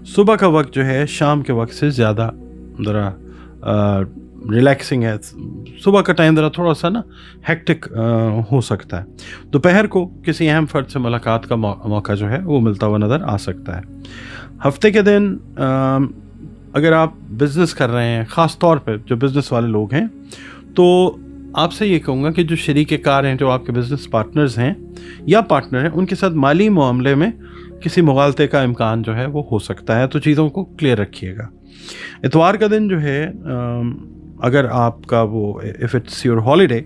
صبح کا وقت جو ہے شام کے وقت سے زیادہ ذرا ریلیکسنگ ہے۔ صبح کا ٹائم ذرا تھوڑا سا ہیکٹک ہو سکتا ہے۔ دوپہر کو کسی اہم فرد سے ملاقات کا موقع جو ہے وہ ملتا ہوا نظر آ سکتا ہے۔ ہفتے کے دن اگر آپ بزنس کر رہے ہیں، خاص طور پہ جو بزنس والے لوگ ہیں، تو آپ سے یہ کہوں گا کہ جو شریک کار ہیں، جو آپ کے بزنس پارٹنرز ہیں یا پارٹنر ہیں، ان کے ساتھ مالی معاملے میں کسی مغالطے کا امکان جو ہے وہ ہو سکتا ہے، تو چیزوں کو کلیئر رکھیے گا۔ اتوار کا دن جو ہے، اگر آپ کا وہ اف اٹس یور ہالیڈے،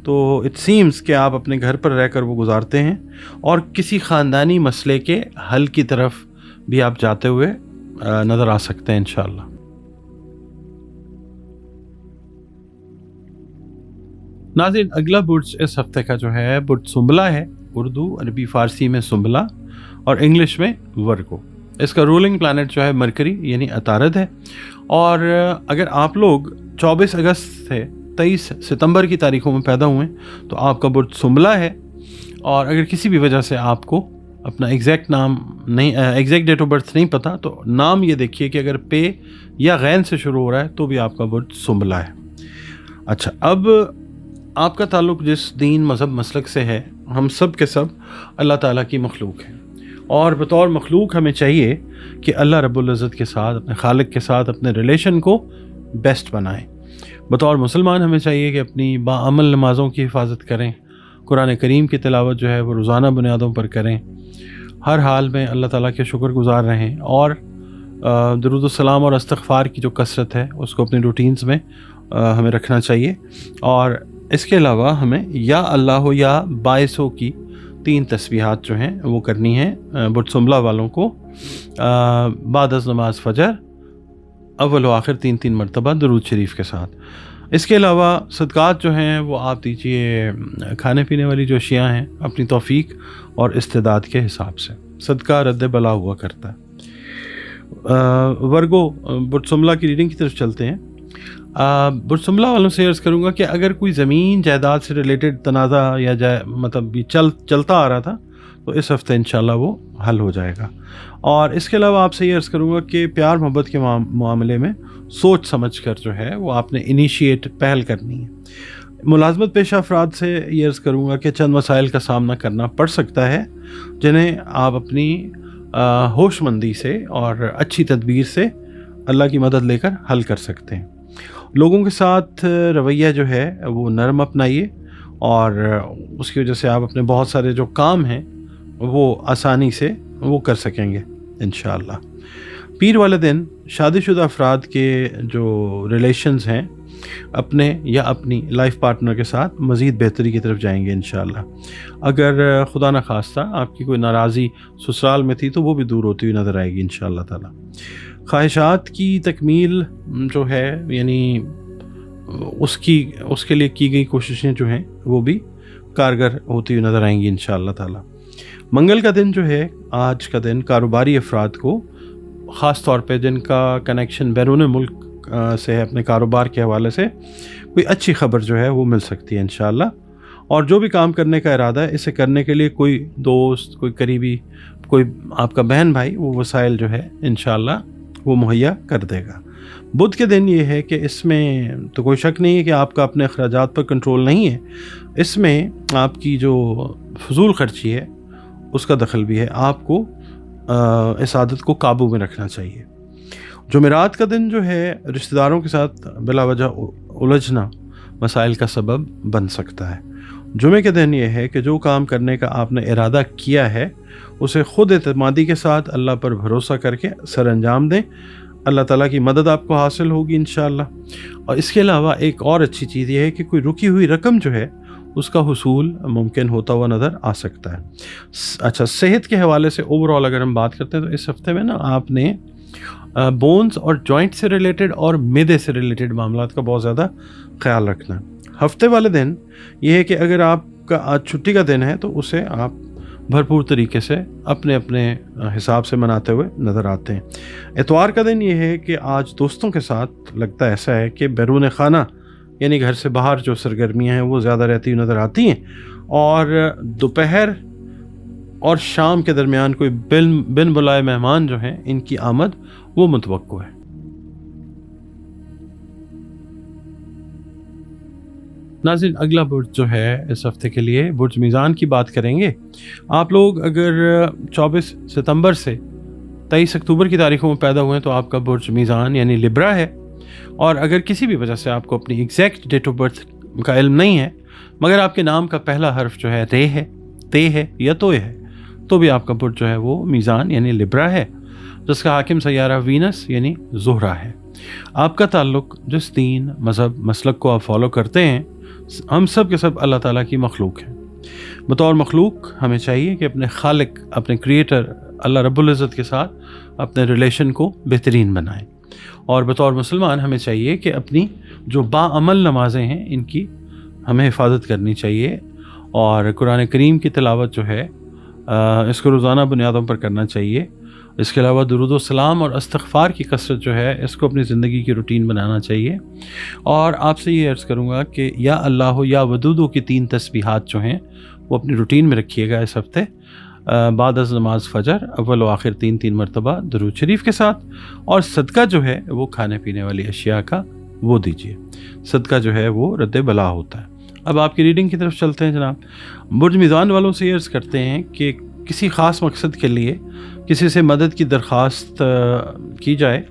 تو اٹ سیمز کہ آپ اپنے گھر پر رہ کر وہ گزارتے ہیں، اور کسی خاندانی مسئلے کے حل کی طرف بھی آپ جاتے ہوئے نظر آ سکتے ہیں انشاءاللہ۔ ناظرین، اگلا برج اس ہفتے کا جو ہے برج سنبلہ ہے، اردو عربی فارسی میں سنبلہ اور انگلش میں ورگو۔ اس کا رولنگ پلانٹ جو ہے مرکری یعنی عطارد ہے، اور اگر آپ لوگ 24 اگست سے 23 ستمبر کی تاریخوں میں پیدا ہوئے تو آپ کا برج سنبلہ ہے، اور اگر کسی بھی وجہ سے آپ کو اپنا ایگزیکٹ ڈیٹ آف برتھ نہیں پتہ، تو نام یہ دیکھیے کہ اگر پے یا غین سے شروع ہو رہا ہے تو بھی آپ کا برج سنبلہ ہے۔ اچھا، اب آپ کا تعلق جس دین مذہب مسلک سے ہے، ہم سب کے سب اللہ تعالیٰ کی مخلوق ہیں، اور بطور مخلوق ہمیں چاہیے کہ اللہ رب العزت کے ساتھ، اپنے خالق کے ساتھ اپنے ریلیشن کو بیسٹ بنائیں۔ بطور مسلمان ہمیں چاہیے کہ اپنی باعمل نمازوں کی حفاظت کریں، قرآن کریم کی تلاوت جو ہے وہ روزانہ بنیادوں پر کریں، ہر حال میں اللہ تعالیٰ کے شکر گزار رہیں، اور درود السلام اور استغفار کی جو کثرت ہے اس کو اپنی روٹینز میں ہمیں رکھنا چاہیے۔ اور اس کے علاوہ ہمیں یا اللہ یا باعثوں کی 3 تسبیحات جو ہیں وہ کرنی ہیں برج سنبلہ والوں کو، بعد از نماز فجر اول و آخر 3 مرتبہ درود شریف کے ساتھ۔ اس کے علاوہ صدقات جو ہیں وہ آپ دیجیے کھانے پینے والی جو اشیاء ہیں اپنی توفیق اور استعداد کے حساب سے۔ सदका रद्द बला हुआ करता है। वर्गो बुरसुमला की रीडिंग की तरफ चलते हैं। बुरसुमला वालों से अर्ज़ करूँगा कि अगर कोई ज़मीन जायदाद से रिलेटेड तनाज़ा या मतलब भी चलता आ रहा था तो इस हफ़्ते इंशाल्लाह वो हल हो जाएगा। और इसके अलावा आपसे ये अर्ज़ करूँगा कि प्यार मोहब्बत के मामले में सोच समझ कर जो है वो आपने इनिशिएट पहल करनी है। मुलाजमत पेशा अफराद से ये अर्ज़ करूँगा कि चंद मसाइल का सामना करना पड़ सकता है जिन्हें आप अपनी होशमंदी से और अच्छी तदबीर से अल्लाह की मदद लेकर हल कर सकते हैं। लोगों के साथ रवैया जो है वो नरम अपनाइए और उसकी वजह से आप अपने बहुत सारे जो काम हैं वो आसानी से वो कर सकेंगे इंशाअल्लाह। पीर वाले दिन शादीशुदा अफराद के जो रिलेशंस हैं अपने या अपनी लाइफ पार्टनर के साथ मज़ीद बेहतरी की तरफ जाएंगे इंशाअल्लाह। अगर खुदा न खास्ता आपकी कोई नाराज़ी ससुराल में थी तो वो भी दूर होती हुई नज़र आएगी इंशाअल्लाह ताला। ख्वाहिशात की तकमील जो है यानी उसके लिए की गई कोशिशें जो हैं वो भी कारगर होती हुई नज़र आएंगी इंशाअल्लाह ताला। मंगल का दिन जो है आज का दिन कारोबारी अफराद को ख़ास तौर पे जिनका कनेक्शन बैरून मुल्क से है अपने कारोबार के हवाले से कोई अच्छी ख़बर जो है वो मिल सकती है इंशाअल्लाह। और जो भी काम करने का इरादा है इसे करने के लिए कोई दोस्त कोई करीबी कोई आपका बहन भाई वो वसाइल जो है इंशाअल्लाह वो मुहैया कर देगा। बुध के दिन ये है कि इसमें तो कोई शक नहीं है कि आपका अपने अखराजात पर कंट्रोल नहीं है, इसमें आपकी जो फजूल खर्ची है उसका दखल भी है। आपको इस आदत को काबू में रखना चाहिए। जुमेरात का दिन जो है रिश्तेदारों के साथ बिला वजह उलझना मसाइल का सबब बन सकता है। जुमे के दिन ये है कि जो काम करने का आपने इरादा किया है उसे ख़ुद एतमादी के साथ अल्लाह पर भरोसा करके सर अंजाम दें। अल्लाह ताला की मदद आपको हासिल होगी इंशाअल्लाह। और इसके अलावा एक और अच्छी चीज़ ये है कि कोई रुकी हुई रकम जो है उसका हुसूल मुमकिन होता हुआ नज़र आ सकता है। अच्छा, सेहत के हवाले से ओवरऑल अगर हम बात करते हैं तो इस हफ्ते में ना आपने बोन्स और जॉइंट से रिलेटेड और मैदे से रिलेटेड मामलात का बहुत ज़्यादा ख्याल रखना है। हफ्ते वाले दिन ये है कि अगर आपका आज छुट्टी का दिन है तो उसे आप भरपूर तरीके से अपने अपने हिसाब से मनाते हुए नज़र आते हैं। इतवार का दिन ये है कि आज दोस्तों के साथ लगता ऐसा है कि बैरून खाना यानी घर से बाहर जो सरगर्मियाँ हैं वो ज़्यादा रहती हुई नज़र आती हैं और दोपहर और शाम के दरमियान कोई बिन बुलाए मेहमान जो हैं इनकी आमद वो मुतवक्को है। नाज़रीन, अगला बुर्ज जो है इस हफ्ते के लिए बुर्ज मीज़ान की बात करेंगे। आप लोग अगर 24 सितंबर से 23 अक्टूबर की तारीखों में पैदा हुए हैं तो आपका बुर्ज मीज़ान यानी लिब्रा है। और अगर किसी भी वजह से आपको अपनी एग्जैक्ट डेट ऑफ बर्थ का इल्म नहीं है मगर आपके नाम का पहला हर्फ जो है रे है, ते है या तोय है तो भी आपका बुर्ज जो है वो मीज़ान यानी लिब्रा है, जिसका हाकिम सैयारा वीनस यानी ज़ोहरा है। आपका ताल्लुक़ जिस दीन मज़हब मसलक को आप फॉलो करते हैं हम सब के सब अल्लाह ताला की मखलूक हैं। बतौर मखलूक हमें चाहिए कि अपने खालिक अपने क्रिएटर अल्लाह रब्बुल इज़्ज़त के साथ अपने रिलेशन को बेहतरीन बनाएं। और बतौर मुसलमान हमें चाहिए कि अपनी जो बाअमल नमाज़ें हैं इनकी हमें हिफाजत करनी चाहिए और कुरान करीम की तिलावत जो है इसको रोज़ाना बुनियादों पर करना चाहिए। इसके अलावा दुरूद व सलाम और इस्तिग़फ़ार की कसरत जो है इसको अपनी ज़िंदगी की रूटीन बनाना चाहिए। और आपसे ये अर्ज़ करूँगा कि या अल्लाह या वदूदो की 3 तस्बीहात जो हैं वो अपनी रूटीन में रखिएगा इस हफ़्ते बाद अज़ नमाज फ़जर अव्वल व आखिर 3 मरतबा दुरूद शरीफ के साथ। और सदका जो है वो खाने पीने वाली अशिया का वो दीजिए। सदका जो है वो रद्द बला होता है। अब आपकी रीडिंग की तरफ चलते हैं जनाब। बुर्ज मीज़ान वालों से अर्ज़ करते हैं कि किसी ख़ास मकसद के लिए किसी से मदद की दरख्वास्त की जाए,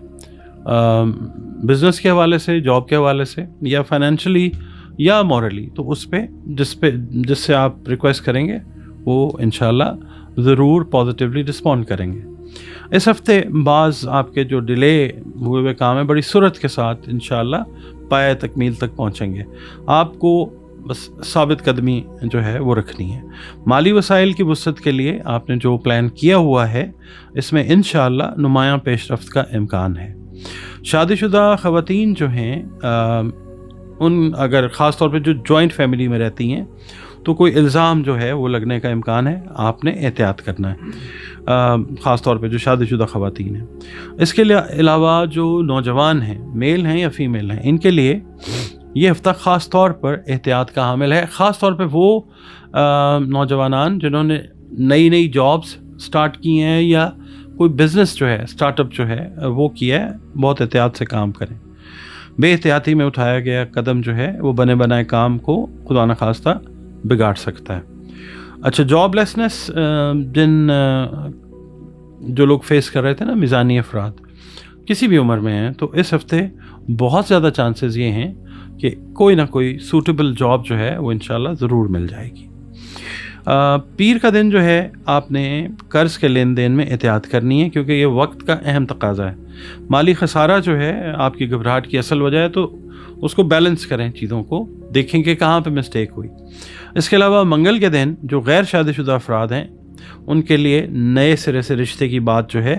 बिज़नेस के हवाले से, जॉब के हवाले से या फाइनेंशियली या मॉरली, तो उस पे जिससे आप रिक्वेस्ट करेंगे वो इंशाल्लाह ज़रूर पॉजिटिवली रिस्पॉन्ड करेंगे। इस हफ्ते बाज़ आपके जो डिले हुए हुए काम है बड़ी सुरत के साथ इंशाल्लाह पाए तकमील तक पहुँचेंगे। आपको बस साबित कदमी जो है वो रखनी है। माली वसाइल की वसअत के लिए आपने जो प्लान किया हुआ है इसमें इंशाअल्लाह नुमायाँ पेशरफ्त का इम्कान है। शादीशुदा ख़वातीन जो हैं उन अगर ख़ास तौर पे जो जॉइंट फैमिली में रहती हैं तो कोई इल्ज़ाम जो है वो लगने का इम्कान है, आपने एहतियात करना है। ख़ास तौर पे जो शादीशुदा ख़वातीन हैं। इसके अलावा जो नौजवान हैं, मेल हैं या फ़ीमेल हैं, इनके लिए ये हफ़्ता ख़ास तौर पर एहतियात का हामिल है। ख़ास तौर पे वो नौजवान जिन्होंने नई नई जॉब्स स्टार्ट की हैं या कोई बिज़नेस जो है, स्टार्टअप जो है वो किया है, बहुत एहतियात से काम करें। बेएहतियाती में उठाया गया कदम जो है वो बने बनाए काम को खुदा न खास्ता बिगाड़ सकता है। अच्छा, जॉबलेसनेस जो लोग फेस कर रहे थे ना, मिज़ानी अफराद किसी भी उम्र में हैं, तो इस हफ्ते बहुत ज़्यादा चांसेस ये हैं कि कोई ना कोई सूटेबल जॉब जो है वो इंशाल्लाह ज़रूर मिल जाएगी। पीर का दिन जो है आपने कर्ज़ के लेन देन में एहतियात करनी है, क्योंकि ये वक्त का अहम तकाज़ा है। माली खसारा जो है आपकी घबराहट की असल वजह है, तो उसको बैलेंस करें, चीज़ों को देखें कि कहाँ पे मिस्टेक हुई। इसके अलावा मंगल के दिन जो गैर शादीशुदा अफराद हैं उनके लिए नए सिरे से रिश्ते की बात जो है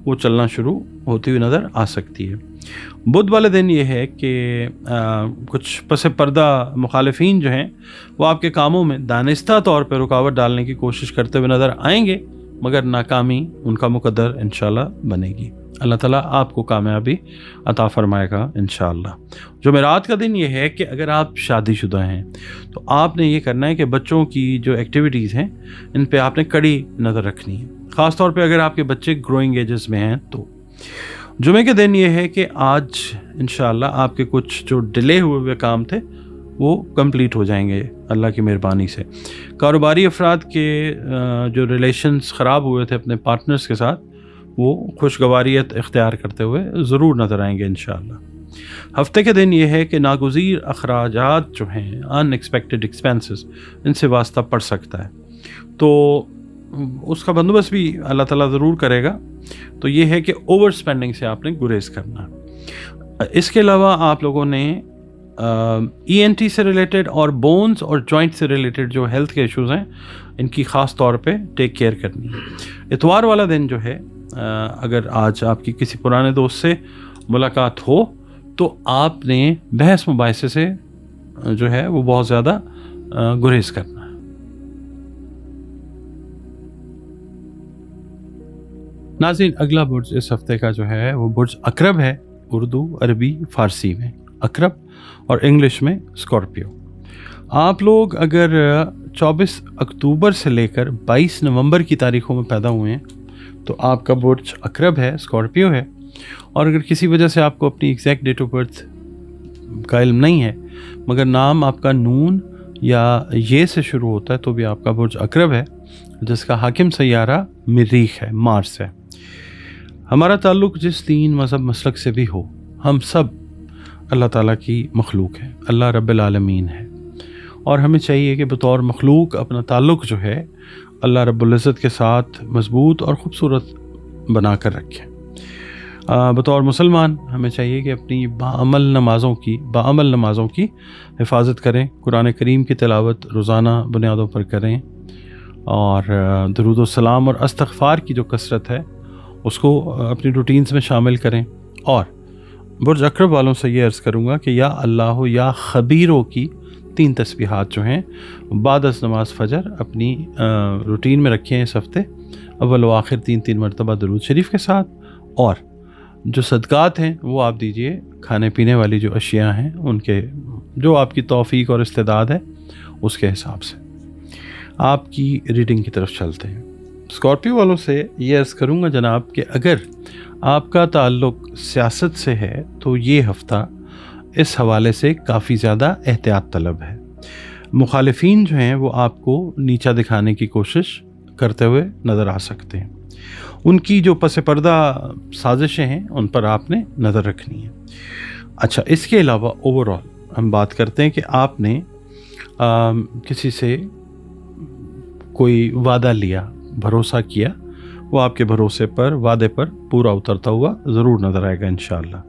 वो चलना शुरू होती हुई नज़र आ सकती है। बुध वाले दिन ये है कि कुछ पसे पर्दा मुखालिफिन जो हैं वो आपके कामों में दानिस्ता तौर पर रुकावट डालने की कोशिश करते हुए नज़र आएंगे, मगर नाकामी उनका मुकद्दर इंशाल्लाह बनेगी। अल्लाह ताला आपको कामयाबी अता फरमाएगा इंशाल्लाह। जुमेरात का दिन ये है कि अगर आप शादीशुदा हैं तो आपने ये करना है कि बच्चों की जो एक्टिविटीज़ हैं इन पे आपने कड़ी नज़र रखनी है, ख़ास तौर पे अगर आपके बच्चे ग्रोइंग एजेस में हैं तो। जुमे के दिन ये है कि आज इंशाल्लाह आपके कुछ जो डिले हुए काम थे वो कंप्लीट हो जाएंगे अल्लाह की मेहरबानी से। कारोबारी अफराद के जो रिलेशंस ख़राब हुए थे अपने पार्टनर्स के साथ, वो खुशगवारियत इख्तियार करते हुए ज़रूर नज़र आएंगे इंशाअल्लाह। हफ्ते के दिन ये है कि नागुज़ीर अखराजात जो हैं, अनएक्सपेक्टेड एक्सपेंसेस, इनसे वास्ता पड़ सकता है, तो उसका बंदोबस्त भी अल्लाह ताला ज़रूर करेगा। तो ये है कि ओवर स्पेंडिंग से आपने गुरेज करना। इसके अलावा आप लोगों ने ENT से रिलेटेड और बोन्स और जॉइंट से रिलेटेड जो हेल्थ के इश्यूज़ हैं इनकी ख़ास तौर पे टेक केयर करनी है। इतवार वाला दिन जो है, अगर आज आपकी किसी पुराने दोस्त से मुलाकात हो तो आपने बहस मुबाहिसे से जो है वो बहुत ज़्यादा गुरेज करना है। नाज़रीन, अगला बुर्ज इस हफ्ते का जो है वो बुर्ज अकरब है, उर्दू, अरबी, फ़ारसी में अकरब और इंग्लिश में स्कॉर्पियो। आप लोग अगर 24 अक्टूबर से लेकर 22 नवंबर की तारीखों में पैदा हुए हैं तो आपका बुर्ज अकरब है, स्कॉर्पियो है। और अगर किसी वजह से आपको अपनी एग्जैक्ट डेट ऑफ बर्थ का इल्म नहीं है, मगर नाम आपका नून या ये से शुरू होता है, तो भी आपका बुर्ज अकरब है, जिसका हाकिम सैयारा मरीख है, मार्स है। हमारा ताल्लुक़ जिस दीन मज़हब मसलक से भी हो, हम सब अल्लाह ताला की मखलूक है, अल्लाह रब्बिल आलमीन है, और हमें चाहिए कि बतौर मखलूक अपना ताल्लुक़ जो है अल्लाह रब्बुल इज़्ज़त के साथ मज़बूत और ख़ूबसूरत बना कर रखें। बतौर मुसलमान हमें चाहिए कि अपनी बाअमल नमाज़ों की हिफाजत करें, कुरान करीम की तिलावत रोज़ाना बुनियादों पर करें, और दरूद व सलाम और इस्तिग़फ़ार की जो कसरत है उसको अपनी रूटीन्स में शामिल करें। और बुर्ज अकरब वालों से ये अर्ज़ करूँगा कि या अल्लाह या ख़बीरों की 3 तस्बीहात जो हैं बाद अज़ नमाज फ़जर अपनी रूटीन में रखें इस हफ़्ते, अव्वल व आखिर 3 मरतबा दरूद शरीफ के साथ। और जो सदक़ात हैं वो आप दीजिए खाने पीने वाली जो अशिया हैं उनके, जो आपकी तौफ़ीक और इस्तेदाद है उसके हिसाब से। आपकी रीडिंग की तरफ चलते हैं। स्कॉर्पियो वालों से ये अर्ज़ करूँगा जनाब कि अगर आपका ताल्लुक़ सियासत से है तो ये हफ़्ता इस हवाले से काफ़ी ज़्यादा एहतियात तलब है। मुखालिफिन जो हैं वो आपको नीचा दिखाने की कोशिश करते हुए नज़र आ सकते हैं। उनकी जो पस पर्दा साजिशें हैं उन पर आपने नज़र रखनी है। अच्छा, इसके अलावा ओवरऑल हम बात करते हैं कि आपने किसी से कोई वादा लिया, भरोसा किया, वो आपके भरोसे पर, वादे पर पूरा उतरता हुआ ज़रूर नज़र आएगा इंशाअल्लाह।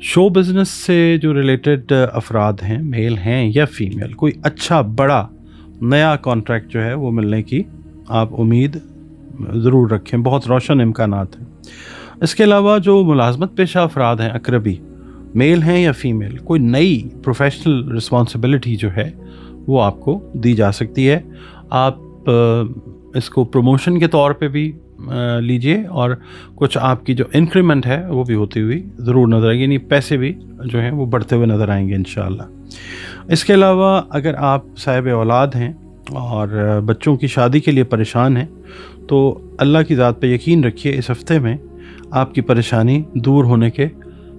शो बिज़नेस से जो रिलेटेड अफराद हैं, मेल हैं या फ़ीमेल, कोई अच्छा बड़ा नया कॉन्ट्रैक्ट जो है वो मिलने की आप उम्मीद ज़रूर रखें, बहुत रोशन इम्कानात हैं। इसके अलावा जो मुलाजमत पेशा अफराद हैं, अकरबी, मेल हैं या फ़ीमेल, कोई नई प्रोफेशनल रिस्पॉन्सिबिलिटी जो है वो आपको दी जा सकती है। आप इसको प्रमोशन के तौर पे भी لیجئے اور کچھ آپ کی جو انکریمنٹ ہے وہ بھی ہوتی ہوئی ضرور نظر آئے گی، یعنی پیسے بھی جو ہیں وہ بڑھتے ہوئے نظر آئیں گے انشاءاللہ۔ اس کے علاوہ اگر آپ صاحب اولاد ہیں اور بچوں کی شادی کے لیے پریشان ہیں تو اللہ کی ذات پہ یقین رکھیے، اس ہفتے میں آپ کی پریشانی دور ہونے کے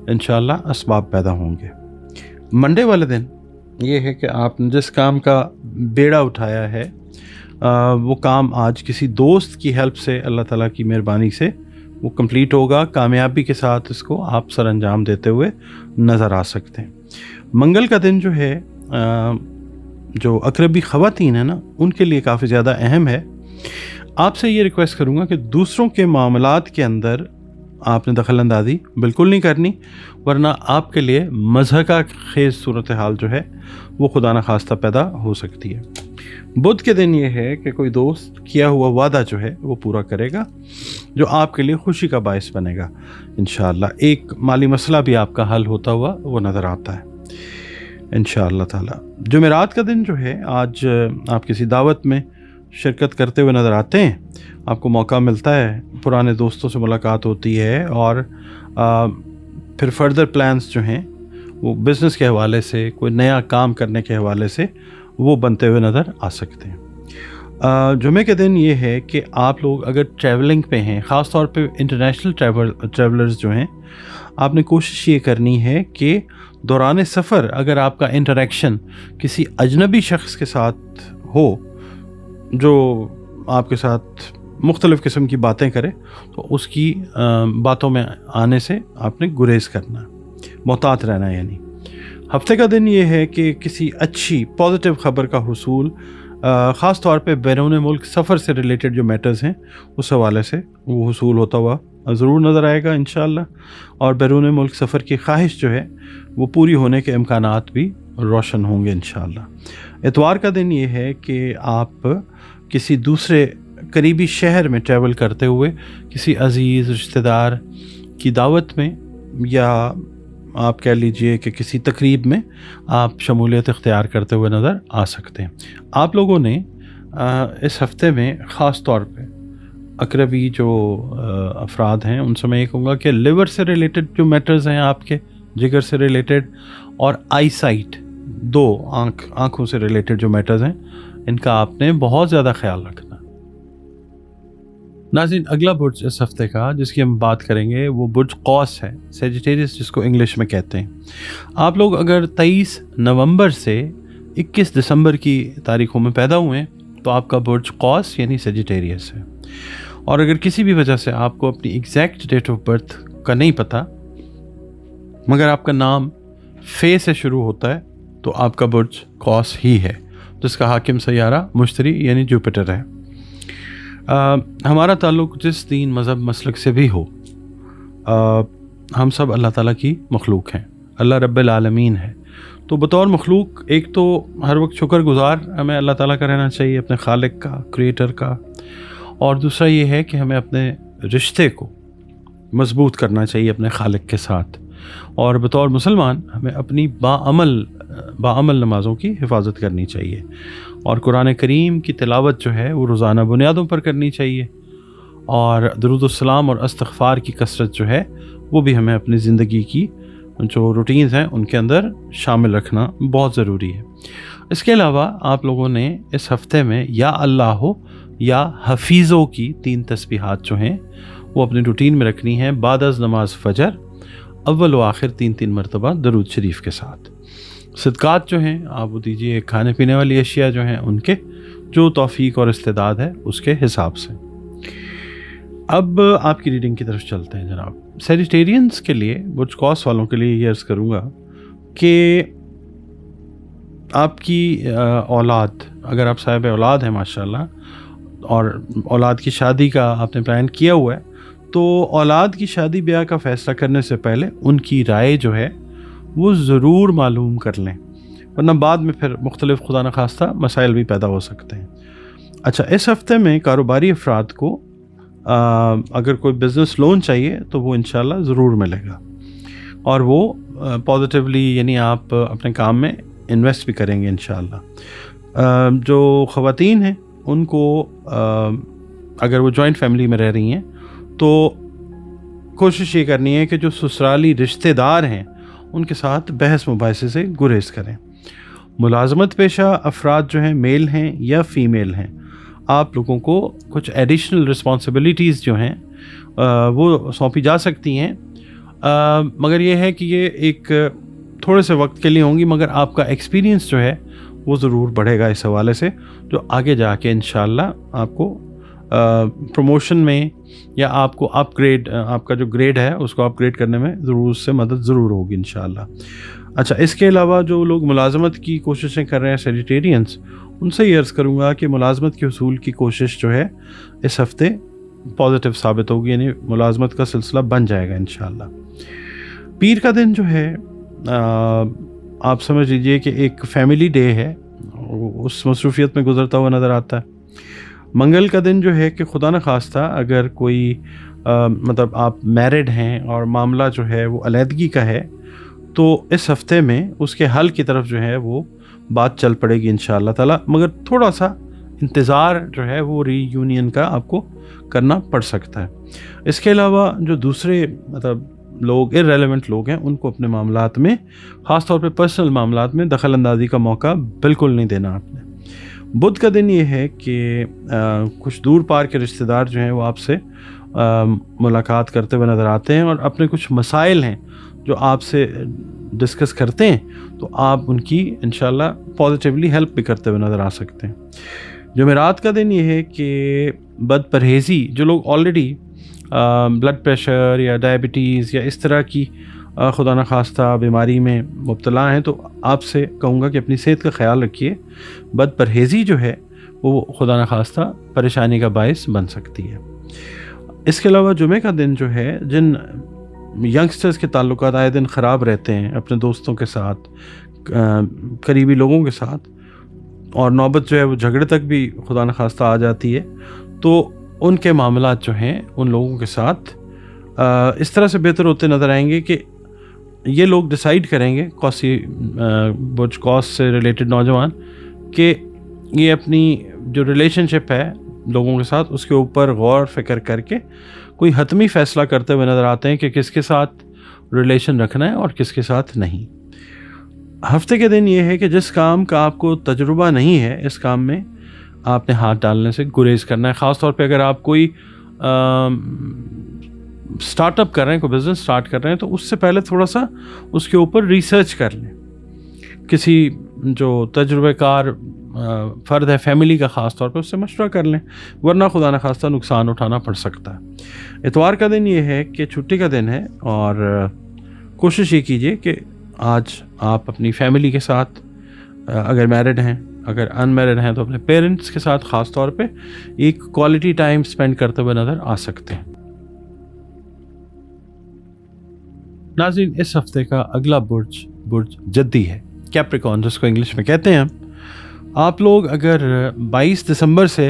انشاءاللہ اسباب پیدا ہوں گے۔ منڈے والے دن یہ ہے کہ آپ نے جس کام کا بیڑا اٹھایا ہے وہ کام آج کسی دوست کی ہیلپ سے اللہ تعالیٰ کی مہربانی سے وہ کمپلیٹ ہوگا، کامیابی کے ساتھ اس کو آپ سر انجام دیتے ہوئے نظر آ سکتے ہیں۔ منگل کا دن جو ہے جو اقربی خواتین ہیں نا ان کے لیے کافی زیادہ اہم ہے۔ آپ سے یہ ریکویسٹ کروں گا کہ دوسروں کے معاملات کے اندر آپ نے دخل اندازی بالکل نہیں کرنی، ورنہ آپ کے لیے مضحکہ خیز صورتحال جو ہے وہ خدا نخواستہ پیدا ہو سکتی ہے۔ بدھ کے دن یہ ہے کہ کوئی دوست کیا ہوا وعدہ جو ہے وہ پورا کرے گا جو آپ کے لیے خوشی کا باعث بنے گا انشاءاللہ۔ ایک مالی مسئلہ بھی آپ کا حل ہوتا ہوا وہ نظر آتا ہے انشاءاللہ تعالی۔ جمعرات کا دن جو ہے آج آپ کسی دعوت میں شرکت کرتے ہوئے نظر آتے ہیں، آپ کو موقع ملتا ہے، پرانے دوستوں سے ملاقات ہوتی ہے اور پھر فردر پلانز جو ہیں وہ بزنس کے حوالے سے، کوئی نیا کام کرنے کے حوالے سے وہ بنتے ہوئے نظر آ سکتے ہیں۔ جمعے کے دن یہ ہے کہ آپ لوگ اگر ٹریولنگ پہ ہیں، خاص طور پہ انٹرنیشنل ٹریولرز جو ہیں، آپ نے کوشش یہ کرنی ہے کہ دوران سفر اگر آپ کا انٹریکشن کسی اجنبی شخص کے ساتھ ہو جو آپ کے ساتھ مختلف قسم کی باتیں کرے تو اس کی باتوں میں آنے سے آپ نے گریز کرنا، محتاط رہنا۔ یعنی ہفتے کا دن یہ ہے کہ کسی اچھی پازیٹیو خبر کا حصول، خاص طور پہ بیرون ملک سفر سے ریلیٹڈ جو میٹرز ہیں اس حوالے سے وہ حصول ہوتا ہوا ضرور نظر آئے گا انشاءاللہ، اور بیرون ملک سفر کی خواہش جو ہے وہ پوری ہونے کے امکانات بھی روشن ہوں گے انشاءاللہ۔ اتوار کا دن یہ ہے کہ آپ کسی دوسرے قریبی شہر میں ٹریول کرتے ہوئے کسی عزیز رشتہ دار کی دعوت میں یا آپ کہہ لیجئے کہ کسی تقریب میں آپ شمولیت اختیار کرتے ہوئے نظر آ سکتے ہیں۔ آپ لوگوں نے اس ہفتے میں خاص طور پہ اقربی جو افراد ہیں ان سے میں یہ کہوں گا کہ لیور سے ریلیٹڈ جو میٹرز ہیں، آپ کے جگر سے ریلیٹڈ اور آئی سائٹ، دو آنکھوں سے ریلیٹڈ جو میٹرز ہیں ان کا آپ نے بہت زیادہ خیال رکھنا۔ ناظرین، اگلا برج اس ہفتے کا جس کی ہم بات کریں گے وہ برج قوس ہے، سیجیٹیریس جس کو انگلش میں کہتے ہیں۔ آپ لوگ اگر 23 نومبر سے 21 دسمبر کی تاریخوں میں پیدا ہوئے ہیں تو آپ کا برج قوس یعنی سیجیٹیریس ہے، اور اگر کسی بھی وجہ سے آپ کو اپنی ایگزیکٹ ڈیٹ آف برتھ کا نہیں پتہ مگر آپ کا نام فے سے شروع ہوتا ہے تو آپ کا برج قوس ہی ہے، جس کا حاکم سیارہ مشتری یعنی جوپیٹر ہے۔ ہمارا تعلق جس دین مذہب مسلک سے بھی ہو، ہم سب اللہ تعالیٰ کی مخلوق ہیں، اللہ رب العالمین ہے، تو بطور مخلوق ایک تو ہر وقت شکر گزار ہمیں اللہ تعالیٰ کا رہنا چاہیے، اپنے خالق کا، کریٹر کا، اور دوسرا یہ ہے کہ ہمیں اپنے رشتے کو مضبوط کرنا چاہیے اپنے خالق کے ساتھ، اور بطور مسلمان ہمیں اپنی باعمل نمازوں کی حفاظت کرنی چاہیے، اور قرآن کریم کی تلاوت جو ہے وہ روزانہ بنیادوں پر کرنی چاہیے، اور درود السلام اور استغفار کی کثرت جو ہے وہ بھی ہمیں اپنی زندگی کی جو روٹینز ہیں ان کے اندر شامل رکھنا بہت ضروری ہے۔ اس کے علاوہ آپ لوگوں نے اس ہفتے میں یا اللہ یا حفیظوں کی 3 تسبیحات جو ہیں وہ اپنی روٹین میں رکھنی ہیں بعد از نماز فجر، اول و آخر 3 مرتبہ درود شریف کے ساتھ۔ صدقات جو ہیں آپ وہ دیجیے کھانے پینے والی اشیاء جو ہیں ان کے جو توفیق اور استعداد ہے اس کے حساب سے۔ اب آپ کی ریڈنگ کی طرف چلتے ہیں جناب۔ سیجیٹیرینز کے لیے، برج قوس والوں کے لیے یہ عرض کروں گا کہ آپ کی اولاد، اگر آپ صاحب اولاد ہیں ماشاءاللہ اور اولاد کی شادی کا آپ نے پلان کیا ہوا ہے تو اولاد کی شادی بیاہ کا فیصلہ کرنے سے پہلے ان کی رائے جو ہے وہ ضرور معلوم کر لیں، ورنہ بعد میں پھر مختلف خدا نخواستہ مسائل بھی پیدا ہو سکتے ہیں۔ اچھا، اس ہفتے میں کاروباری افراد کو اگر کوئی بزنس لون چاہیے تو وہ انشاءاللہ ضرور ملے گا، اور وہ پازیٹیولی یعنی آپ اپنے کام میں انویسٹ بھی کریں گے انشاءاللہ۔ جو خواتین ہیں ان کو अगर वो जॉइंट फैमिली में रह रही हैं तो कोशिश ये करनी है कि जो ससुराली रिश्तेदार हैं उनके साथ बहस मुबाहिसे से गुरेज करें। मुलाजमत पेशा अफराद जो हैं, मेल हैं या फ़ीमेल हैं, आप लोगों को कुछ एडिशनल रिस्पॉन्सिबिलिटीज़ जो हैं वो सौंपी जा सकती हैं, मगर ये है कि ये एक थोड़े से वक्त के लिए होंगी, मगर आपका एक्सपीरियंस जो है वो ज़रूर बढ़ेगा इस हवाले से, जो आगे जाके इंशाल्लाह आपको प्रमोशन में या आपको अपग्रेड, आपका जो ग्रेड है उसको अपग्रेड करने में ज़रूर से मदद ज़रूर होगी इंशाल्लाह। अच्छा, इसके अलावा जो लोग मुलाजमत की कोशिशें कर रहे हैं, सेजिटेरियंस, उनसे ये अर्ज़ करूँगा कि मुलाजमत के हुसूल की कोशिश जो है इस हफ़्ते पॉजिटिव साबित होगी, यानी मुलाजमत का सिलसिला बन जाएगा इंशाल्लाह। पीर का दिन जो है आप समझ लीजिए कि एक फैमिली डे है, उस मसरूफियत में गुजरता हुआ नज़र आता है। मंगल का दिन जो है कि खुदा न खास्ता अगर कोई मतलब आप मैरिड हैं और मामला जो है वो अलहदगी का है, तो इस हफ़्ते में उसके हल की तरफ जो है वो बात चल पड़ेगी इंशाअल्लाह ताला, मगर थोड़ा सा इंतज़ार जो है वो रीयूनियन का आपको करना पड़ सकता है। इसके अलावा जो दूसरे मतलब लोग इर्रेलेवेंट लोग हैं, उनको अपने मामलात में, ख़ास तौर पे पर्सनल मामलात में दखल अंदाजी का मौका बिल्कुल नहीं देना आपने। बुध का दिन ये है कि कुछ दूर पार के रिश्तेदार जो हैं वो आपसे मुलाकात करते हुए नज़र आते हैं और अपने कुछ मसाइल हैं जो आपसे डिस्कस करते हैं, तो आप उनकी इंशाल्लाह पॉजिटिवली हेल्प भी करते हुए नज़र आ सकते हैं। जुमेरात का दिन ये है कि बद परहेज़ी, जो लोग ऑलरेडी ब्लड प्रेशर या डायबिटीज़ या इस तरह की खुदा न खास्ता बीमारी में मुब्तला हैं, तो आपसे कहूँगा कि अपनी सेहत का ख्याल रखिए। बद परहेज़ी जो है वो खुदा न खास्ता परेशानी का बायस बन सकती है। इसके अलावा जुमे का दिन जो है, जिन यंगस्टर्स के ताल्लुकात आए दिन ख़राब रहते हैं अपने दोस्तों के साथ, करीबी लोगों के साथ, और नौबत जो है वो झगड़े तक भी खुदा न खास्ता आ जाती है, तो उनके मामलात जो हैं उन लोगों के साथ इस तरह से बेहतर होते नज़र आएंगे कि ये लोग डिसाइड करेंगे, कौसी बुर्ज कौस से रिलेटेड नौजवान, कि ये अपनी जो रिलेशनशिप है लोगों के साथ उसके ऊपर गौर फिक्र करके कोई हतमी फ़ैसला करते हुए नज़र आते हैं कि किसके साथ रिलेशन रखना है और किसके साथ नहीं। हफ्ते के दिन ये है कि जिस काम का आपको तजुर्बा नहीं है, इस काम में आपने हाथ डालने से गुरेज करना है। ख़ास तौर पे अगर आप कोई स्टार्टअप कर रहे हैं, कोई बिज़नेस स्टार्ट कर रहे हैं, तो उससे पहले थोड़ा सा उसके ऊपर रिसर्च कर लें। किसी जो तजुर्बेकार फ़र्द है फैमिली का, ख़ास तौर पे उससे मशवरा कर लें, वरना खुदा न खास्ता नुकसान उठाना पड़ सकता है। इतवार का दिन ये है कि छुट्टी का दिन है और कोशिश ये कीजिए कि आज आप अपनी फैमिली के साथ, अगर मैरिड हैं, अगर अनमैरिड हैं तो अपने पेरेंट्स के साथ ख़ास तौर पे एक क्वालिटी टाइम स्पेंड करते हुए नज़र आ सकते हैं। नाज़रीन, इस हफ्ते का अगला बुर्ज जद्दी है, कैप्रिकॉर्न जिसको इंग्लिश में कहते हैं। आप लोग अगर 22 दिसंबर से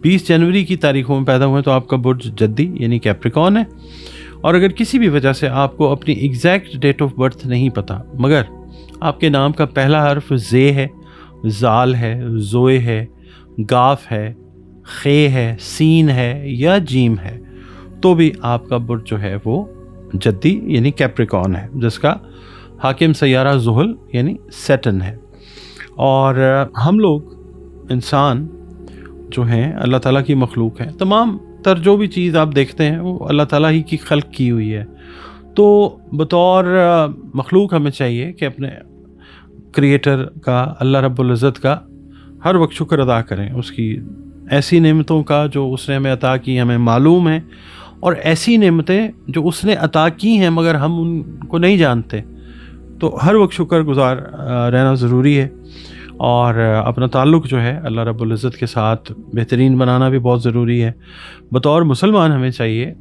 20 जनवरी की तारीखों में पैदा हुए तो आपका बुर्ज जद्दी यानी कैप्रिकॉर्न है। और अगर किसी भी वजह से आपको अपनी एग्जैक्ट डेट ऑफ बर्थ नहीं पता, मगर आपके नाम का पहला हर्फ जे है, जाल है, जोए है, गाफ है, खे है, सीन है या जीम है, तो भी आपका बुर्ज जो है वो जद्दी यानी कैप्रिकॉर्न है, जिसका हाकिम सैयारा ज़ुहल यानी सैटर्न है। और हम लोग इंसान जो हैं अल्लाह ताला की मखलूक है, तमाम तर जो भी चीज़ आप देखते हैं वो अल्लाह ताला ही की खल्क की हुई है। तो बतौर मखलूक हमें चाहिए कि अपने क्रिएटर का, अल्लाह रब्बुल इज़्ज़त का हर वक्त शुक्र अदा करें, उसकी ऐसी नेमतों का जो उसने हमें अता की हमें मालूम है, और ऐसी नेमतें जो उसने अता की हैं मगर हम उनको नहीं जानते, तो हर वक्त शुक्र गुज़ार रहना ज़रूरी है। और अपना ताल्लुक़ जो है अल्लाह रब्बुल इज़्ज़त के साथ बेहतरीन बनाना भी बहुत ज़रूरी है। बतौर मुसलमान हमें चाहिए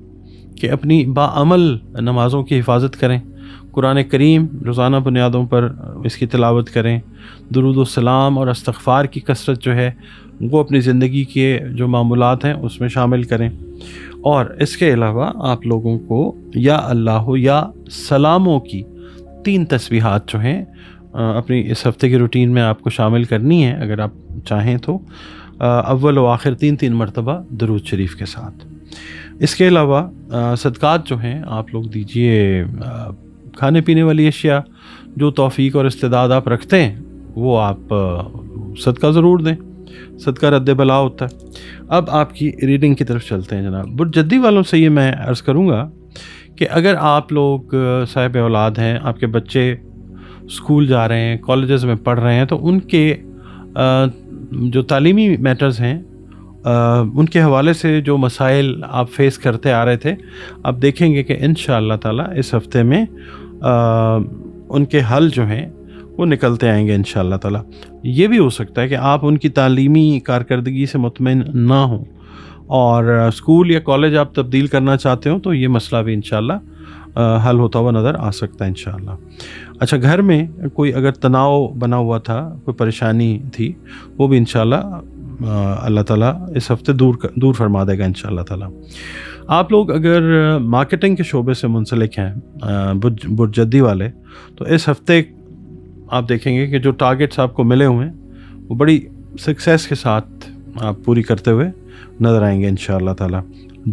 कि अपनी बाअमल नमाज़ों की हिफाजत करें, कुरान करीम रोज़ाना बुनियादों पर इसकी तिलावत करें, दुरूद व सलाम और इस्तग़फ़ार की कसरत जो है वो अपनी ज़िंदगी के जो मामूलात हैं उसमें शामिल करें। और इसके अलावा आप लोगों को या अल्लाह या सलामों की 3 तस्बीहात जो हैं अपनी इस हफ़्ते की रूटीन में आपको शामिल करनी है, अगर आप चाहें तो। اول و آخر 3 مرتبہ درود شریف کے ساتھ۔ اس کے علاوہ صدقات جو ہیں آپ لوگ دیجئے، کھانے پینے والی اشیاء جو توفیق اور استعداد آپ رکھتے ہیں وہ آپ صدقہ ضرور دیں، صدقہ رد بلا ہوتا ہے۔ اب آپ کی ریڈنگ کی طرف چلتے ہیں جناب۔ برجدی والوں سے یہ میں عرض کروں گا کہ اگر آپ لوگ صاحب اولاد ہیں، آپ کے بچے اسکول جا رہے ہیں، کالجز میں پڑھ رہے ہیں، تو ان کے جو تعلیمی میٹرز ہیں ان کے حوالے سے جو مسائل آپ فیس کرتے آ رہے تھے، آپ دیکھیں گے کہ انشاءاللہ تعالی اس ہفتے میں ان کے حل جو ہیں وہ نکلتے آئیں گے انشاءاللہ تعالی۔ یہ بھی ہو سکتا ہے کہ آپ ان کی تعلیمی کارکردگی سے مطمئن نہ ہوں اور اسکول یا کالج آپ تبدیل کرنا چاہتے ہوں، تو یہ مسئلہ بھی انشاءاللہ حل ہوتا ہوا نظر آ سکتا ہے انشاءاللہ۔ اچھا، گھر میں کوئی اگر تناؤ بنا ہوا تھا، کوئی پریشانی تھی، وہ بھی انشاءاللہ اللہ تعالیٰ اس ہفتے دور فرما دے گا انشاءاللہ تعالیٰ۔ آپ لوگ اگر مارکیٹنگ کے شعبے سے منسلک ہیں، برجدی والے، تو اس ہفتے آپ دیکھیں گے کہ جو ٹارگٹس آپ کو ملے ہوئے ہیں وہ بڑی سکسیس کے ساتھ آپ پوری کرتے ہوئے نظر آئیں گے انشاءاللہ تعالیٰ۔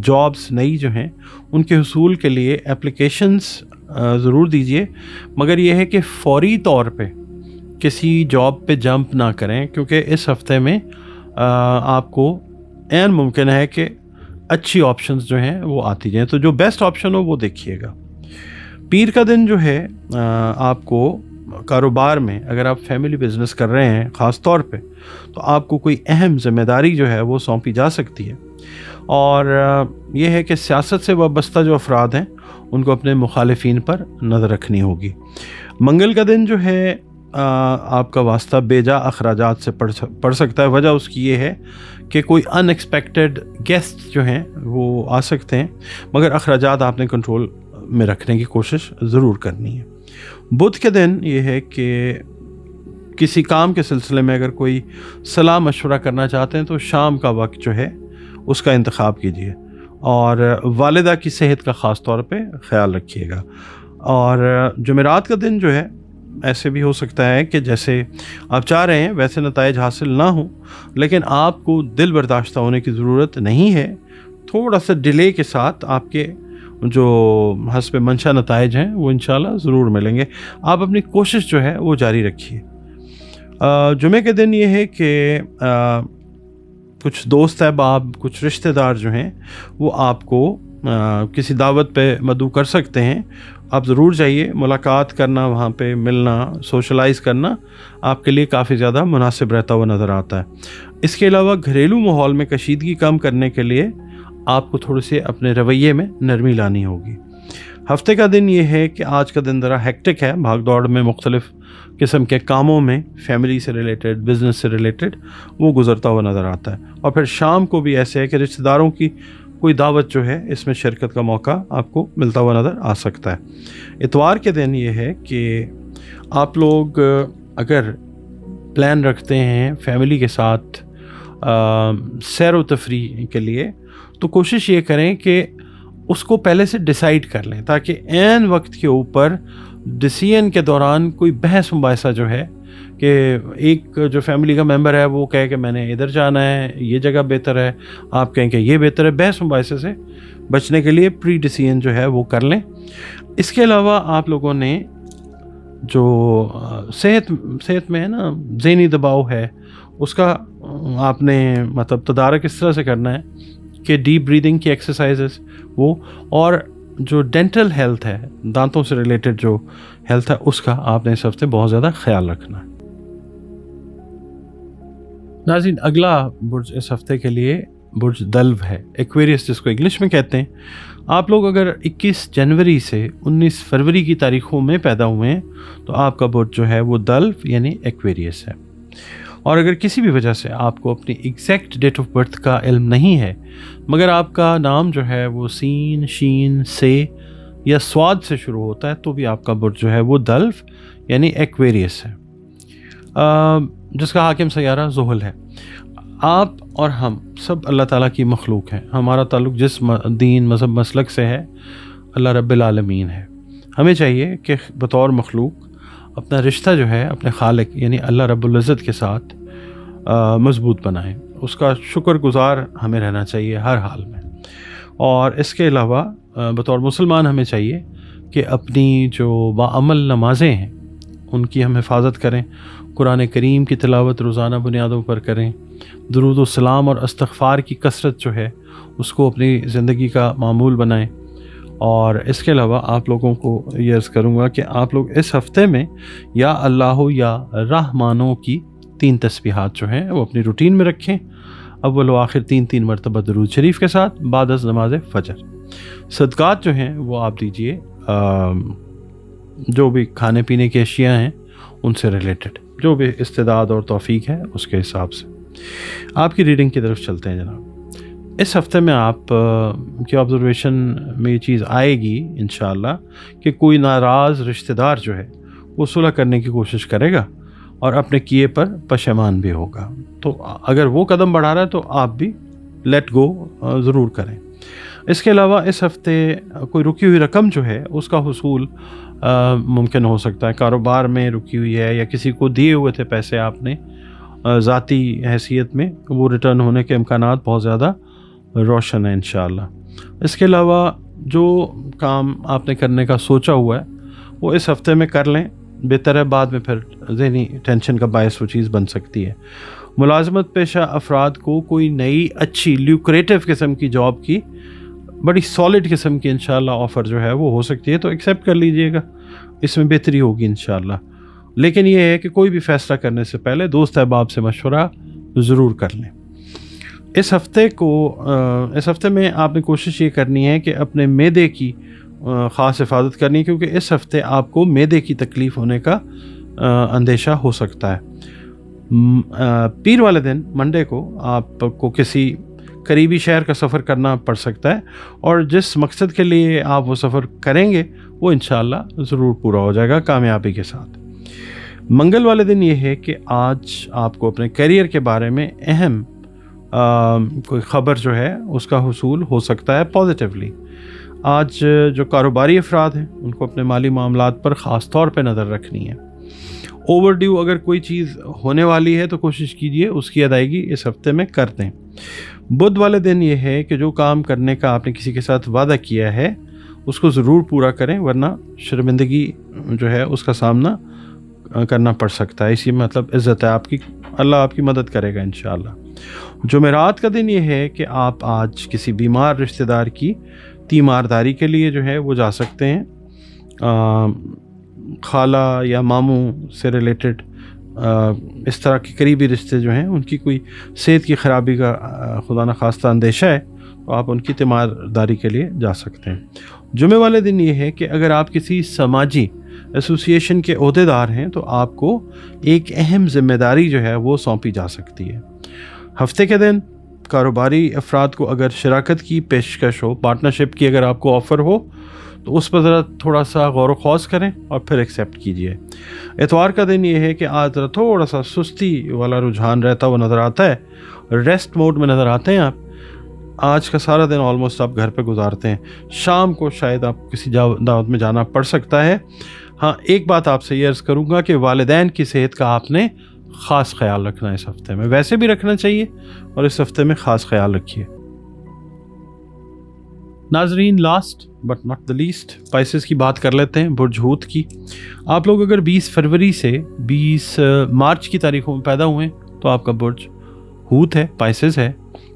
جابس نئی جو ہیں ان کے حصول کے لیے اپلیکیشنز ضرور دیجئے، مگر یہ ہے کہ فوری طور پہ کسی جاب پہ جمپ نہ کریں، کیونکہ اس ہفتے میں آپ کو عین ممکن ہے کہ اچھی آپشنز جو ہیں وہ آتی جائیں، تو جو بیسٹ آپشن ہو وہ دیکھیے گا۔ پیر کا دن جو ہے آپ کو کاروبار میں، اگر آپ فیملی بزنس کر رہے ہیں خاص طور پہ، تو آپ کو کوئی اہم ذمہ داری جو ہے وہ سونپی جا سکتی ہے، اور یہ ہے کہ سیاست سے وابستہ جو افراد ہیں ان کو اپنے مخالفین پر نظر رکھنی ہوگی۔ منگل کا دن جو ہے آپ کا واسطہ بے جا اخراجات سے پڑ سکتا ہے۔ وجہ اس کی یہ ہے کہ کوئی ان ایکسپیکٹڈ گیسٹ جو ہیں وہ آ سکتے ہیں، مگر اخراجات آپ نے کنٹرول میں رکھنے کی کوشش ضرور کرنی ہے۔ بدھ کے دن یہ ہے کہ کسی کام کے سلسلے میں اگر کوئی صلاح مشورہ کرنا چاہتے ہیں تو شام کا وقت جو ہے اس کا انتخاب کیجیے، اور والدہ کی صحت کا خاص طور پہ خیال رکھیے گا۔ اور جمعرات کا دن جو ہے ایسے بھی ہو سکتا ہے کہ جیسے آپ چاہ رہے ہیں ویسے نتائج حاصل نہ ہوں، لیکن آپ کو دل برداشتہ ہونے کی ضرورت نہیں ہے، تھوڑا سا ڈیلے کے ساتھ آپ کے جو حسب منشا نتائج ہیں وہ انشاءاللہ ضرور ملیں گے۔ آپ اپنی کوشش جو ہے وہ جاری رکھیے۔ جمعے کے دن یہ ہے کہ کچھ دوست احباب، کچھ رشتہ دار جو ہیں وہ آپ کو کسی دعوت پہ مدعو کر سکتے ہیں، آپ ضرور جائیے۔ ملاقات کرنا، وہاں پہ ملنا، سوشلائز کرنا آپ کے لیے کافی زیادہ مناسب رہتا ہوا نظر آتا ہے۔ اس کے علاوہ گھریلو ماحول میں کشیدگی کم کرنے کے لیے آپ کو تھوڑے سے اپنے رویے میں نرمی لانی ہوگی۔ ہفتے کا دن یہ ہے کہ آج کا دن ذرا ہیکٹک ہے، بھاگ دوڑ میں مختلف قسم کے کاموں میں، فیملی سے ریلیٹڈ، بزنس سے ریلیٹڈ وہ گزرتا ہوا نظر آتا ہے۔ اور پھر شام کو بھی ایسے ہے کہ رشتہ داروں کی کوئی دعوت جو ہے اس میں شرکت کا موقع آپ کو ملتا ہوا نظر آ سکتا ہے۔ اتوار کے دن یہ ہے کہ آپ لوگ اگر پلان رکھتے ہیں فیملی کے ساتھ سیر و تفریح کے لیے، تو کوشش یہ کریں کہ اس کو پہلے سے ڈیسائیڈ کر لیں، تاکہ عین وقت کے اوپر ڈیسیژن کے دوران کوئی بحث مباحثہ جو ہے کہ ایک جو فیملی کا ممبر ہے وہ کہے کہ میں نے ادھر جانا ہے، یہ جگہ بہتر ہے، آپ کہیں کہ یہ بہتر ہے، بحث مباحثے سے بچنے کے لیے پری ڈیسیژن جو ہے وہ کر لیں۔ اس کے علاوہ آپ لوگوں نے جو صحت میں ہے نا ذہنی دباؤ ہے، اس کا آپ نے مطلب تدارک اس طرح سے کرنا ہے کہ ڈیپ بریدنگ کی ایکسرسائزز وہ، اور جو ڈینٹل ہیلتھ ہے، دانتوں سے ریلیٹڈ جو ہیلتھ ہے، اس کا آپ نے اس ہفتے بہت زیادہ خیال رکھنا ہے۔ ناظرین، اگلا برج اس ہفتے کے لیے برج دلو ہے، ایکویریس جس کو انگلش میں کہتے ہیں۔ آپ لوگ اگر 21 جنوری سے 19 فروری کی تاریخوں میں پیدا ہوئے ہیں تو آپ کا برج جو ہے وہ دلو یعنی ایکویریس ہے۔ اور اگر کسی بھی وجہ سے آپ کو اپنی ایگزیکٹ ڈیٹ آف برتھ کا علم نہیں ہے، مگر آپ کا نام جو ہے وہ سین، شین، سے یا سواد سے شروع ہوتا ہے، تو بھی آپ کا برج جو ہے وہ دلو یعنی ایکویریس ہے، جس کا حاکم سیارہ زحل ہے۔ آپ اور ہم سب اللہ تعالیٰ کی مخلوق ہیں، ہمارا تعلق جس دین، مذہب، مسلک سے ہے اللہ رب العالمین ہے۔ ہمیں چاہیے کہ بطور مخلوق اپنا رشتہ جو ہے اپنے خالق یعنی اللہ رب العزت کے ساتھ مضبوط بنائیں، اس کا شکر گزار ہمیں رہنا چاہیے ہر حال میں. اور اس کے علاوہ بطور مسلمان ہمیں چاہیے کہ اپنی جو باعمل نمازیں ہیں ان کی ہم حفاظت کریں، قرآن کریم کی تلاوت روزانہ بنیادوں پر کریں، درود و سلام اور استغفار کی کثرت جو ہے اس کو اپنی زندگی کا معمول بنائیں. اور اس کے علاوہ آپ لوگوں کو یہ عرض کروں گا کہ آپ لوگ اس ہفتے میں یا اللہ یا رحمانوں کی 3 تسبیحات جو ہیں وہ اپنی روٹین میں رکھیں، اول و آخر 3 مرتبہ درود شریف کے ساتھ بعد از نماز فجر. صدقات جو ہیں وہ آپ دیجئے جو بھی کھانے پینے کی اشیاء ہیں ان سے ریلیٹڈ، جو بھی استعداد اور توفیق ہے اس کے حساب سے. آپ کی ریڈنگ کی طرف چلتے ہیں جناب. اس ہفتے میں آپ کی آبزرویشن میں یہ چیز آئے گی انشاءاللہ کہ کوئی ناراض رشتہ دار جو ہے وہ صلح کرنے کی کوشش کرے گا اور اپنے کیے پر پشیمان بھی ہوگا. تو اگر وہ قدم بڑھا رہا ہے تو آپ بھی لیٹ گو ضرور کریں. اس کے علاوہ اس ہفتے کوئی رکی ہوئی رقم جو ہے اس کا حصول ممکن ہو سکتا ہے. کاروبار میں رکی ہوئی ہے یا کسی کو دیے ہوئے تھے پیسے آپ نے ذاتی حیثیت میں، وہ ریٹرن ہونے کے امکانات بہت زیادہ روشن ہیں انشاءاللہ. اس کے علاوہ جو کام آپ نے کرنے کا سوچا ہوا ہے وہ اس ہفتے میں کر لیں، بہتر ہے، بعد میں پھر ذہنی ٹینشن کا باعث وہ چیز بن سکتی ہے. ملازمت پیشہ افراد کو کوئی نئی اچھی لیوکریٹو قسم کی جاب کی بڑی سالڈ قسم کی انشاءاللہ آفر جو ہے وہ ہو سکتی ہے، تو ایکسیپٹ کر لیجئے گا، اس میں بہتری ہوگی انشاءاللہ. لیکن یہ ہے کہ کوئی بھی فیصلہ کرنے سے پہلے دوست احباب سے مشورہ ضرور کر لیں. اس ہفتے میں آپ نے کوشش یہ کرنی ہے کہ اپنے معدے کی خاص حفاظت کرنی ہے، کیونکہ اس ہفتے آپ کو معدے کی تکلیف ہونے کا اندیشہ ہو سکتا ہے. پیر والے دن منڈے کو آپ کو کسی قریبی شہر کا سفر کرنا پڑ سکتا ہے، اور جس مقصد کے لیے آپ وہ سفر کریں گے وہ انشاءاللہ ضرور پورا ہو جائے گا کامیابی کے ساتھ. منگل والے دن یہ ہے کہ آج آپ کو اپنے کیریئر کے بارے میں اہم کوئی خبر جو ہے اس کا حصول ہو سکتا ہے پازیٹیولی. آج جو کاروباری افراد ہیں ان کو اپنے مالی معاملات پر خاص طور پہ نظر رکھنی ہے. اوور ڈیو اگر کوئی چیز ہونے والی ہے تو کوشش کیجئے اس کی ادائیگی اس ہفتے میں کر دیں. بدھ والے دن یہ ہے کہ جو کام کرنے کا آپ نے کسی کے ساتھ وعدہ کیا ہے اس کو ضرور پورا کریں، ورنہ شرمندگی جو ہے اس کا سامنا کرنا پڑ سکتا ہے. اسی مطلب عزت ہے آپ کی، اللہ آپ کی مدد کرے گا انشاءاللہ. جمعرات کا دن یہ ہے کہ آپ آج کسی بیمار رشتہ دار کی تیمارداری کے لیے جو ہے وہ جا سکتے ہیں. خالہ یا ماموں سے ریلیٹڈ اس طرح کے قریبی رشتے جو ہیں ان کی کوئی صحت کی خرابی کا خدا نخواستہ اندیشہ ہے تو آپ ان کی تیمارداری کے لیے جا سکتے ہیں. جمعے والے دن یہ ہے کہ اگر آپ کسی سماجی ایسوسیشن کے عہدیدار ہیں تو آپ کو ایک اہم ذمہ داری جو ہے وہ سونپی جا سکتی ہے. ہفتے کے دن کاروباری افراد کو اگر شراکت کی پیشکش ہو، پارٹنرشپ کی اگر آپ کو آفر ہو تو اس پر ذرا تھوڑا سا غور و خوض کریں اور پھر ایکسیپٹ کیجئے. اتوار کا دن یہ ہے کہ آج ذرا تھوڑا سا سستی والا رجحان رہتا ہوا نظر آتا ہے، ریسٹ موڈ میں نظر آتے ہیں آپ. آج کا سارا دن آلموسٹ آپ گھر پہ گزارتے ہیں. شام کو شاید آپ کسی دعوت میں جانا پڑ سکتا ہے. ہاں ایک بات آپ سے یہ عرض کروں گا کہ والدین کی صحت کا آپ نے خاص خیال رکھنا ہے اس ہفتے میں، ویسے بھی رکھنا چاہیے اور اس ہفتے میں خاص خیال رکھیے. ناظرین، last but not the least pieces کی بات کر لیتے ہیں، برج ہوت کی. آپ لوگ اگر 20 فروری سے 20 مارچ کی تاریخوں میں پیدا ہوئے تو آپ کا برج ہوت ہے، پائسز ہے،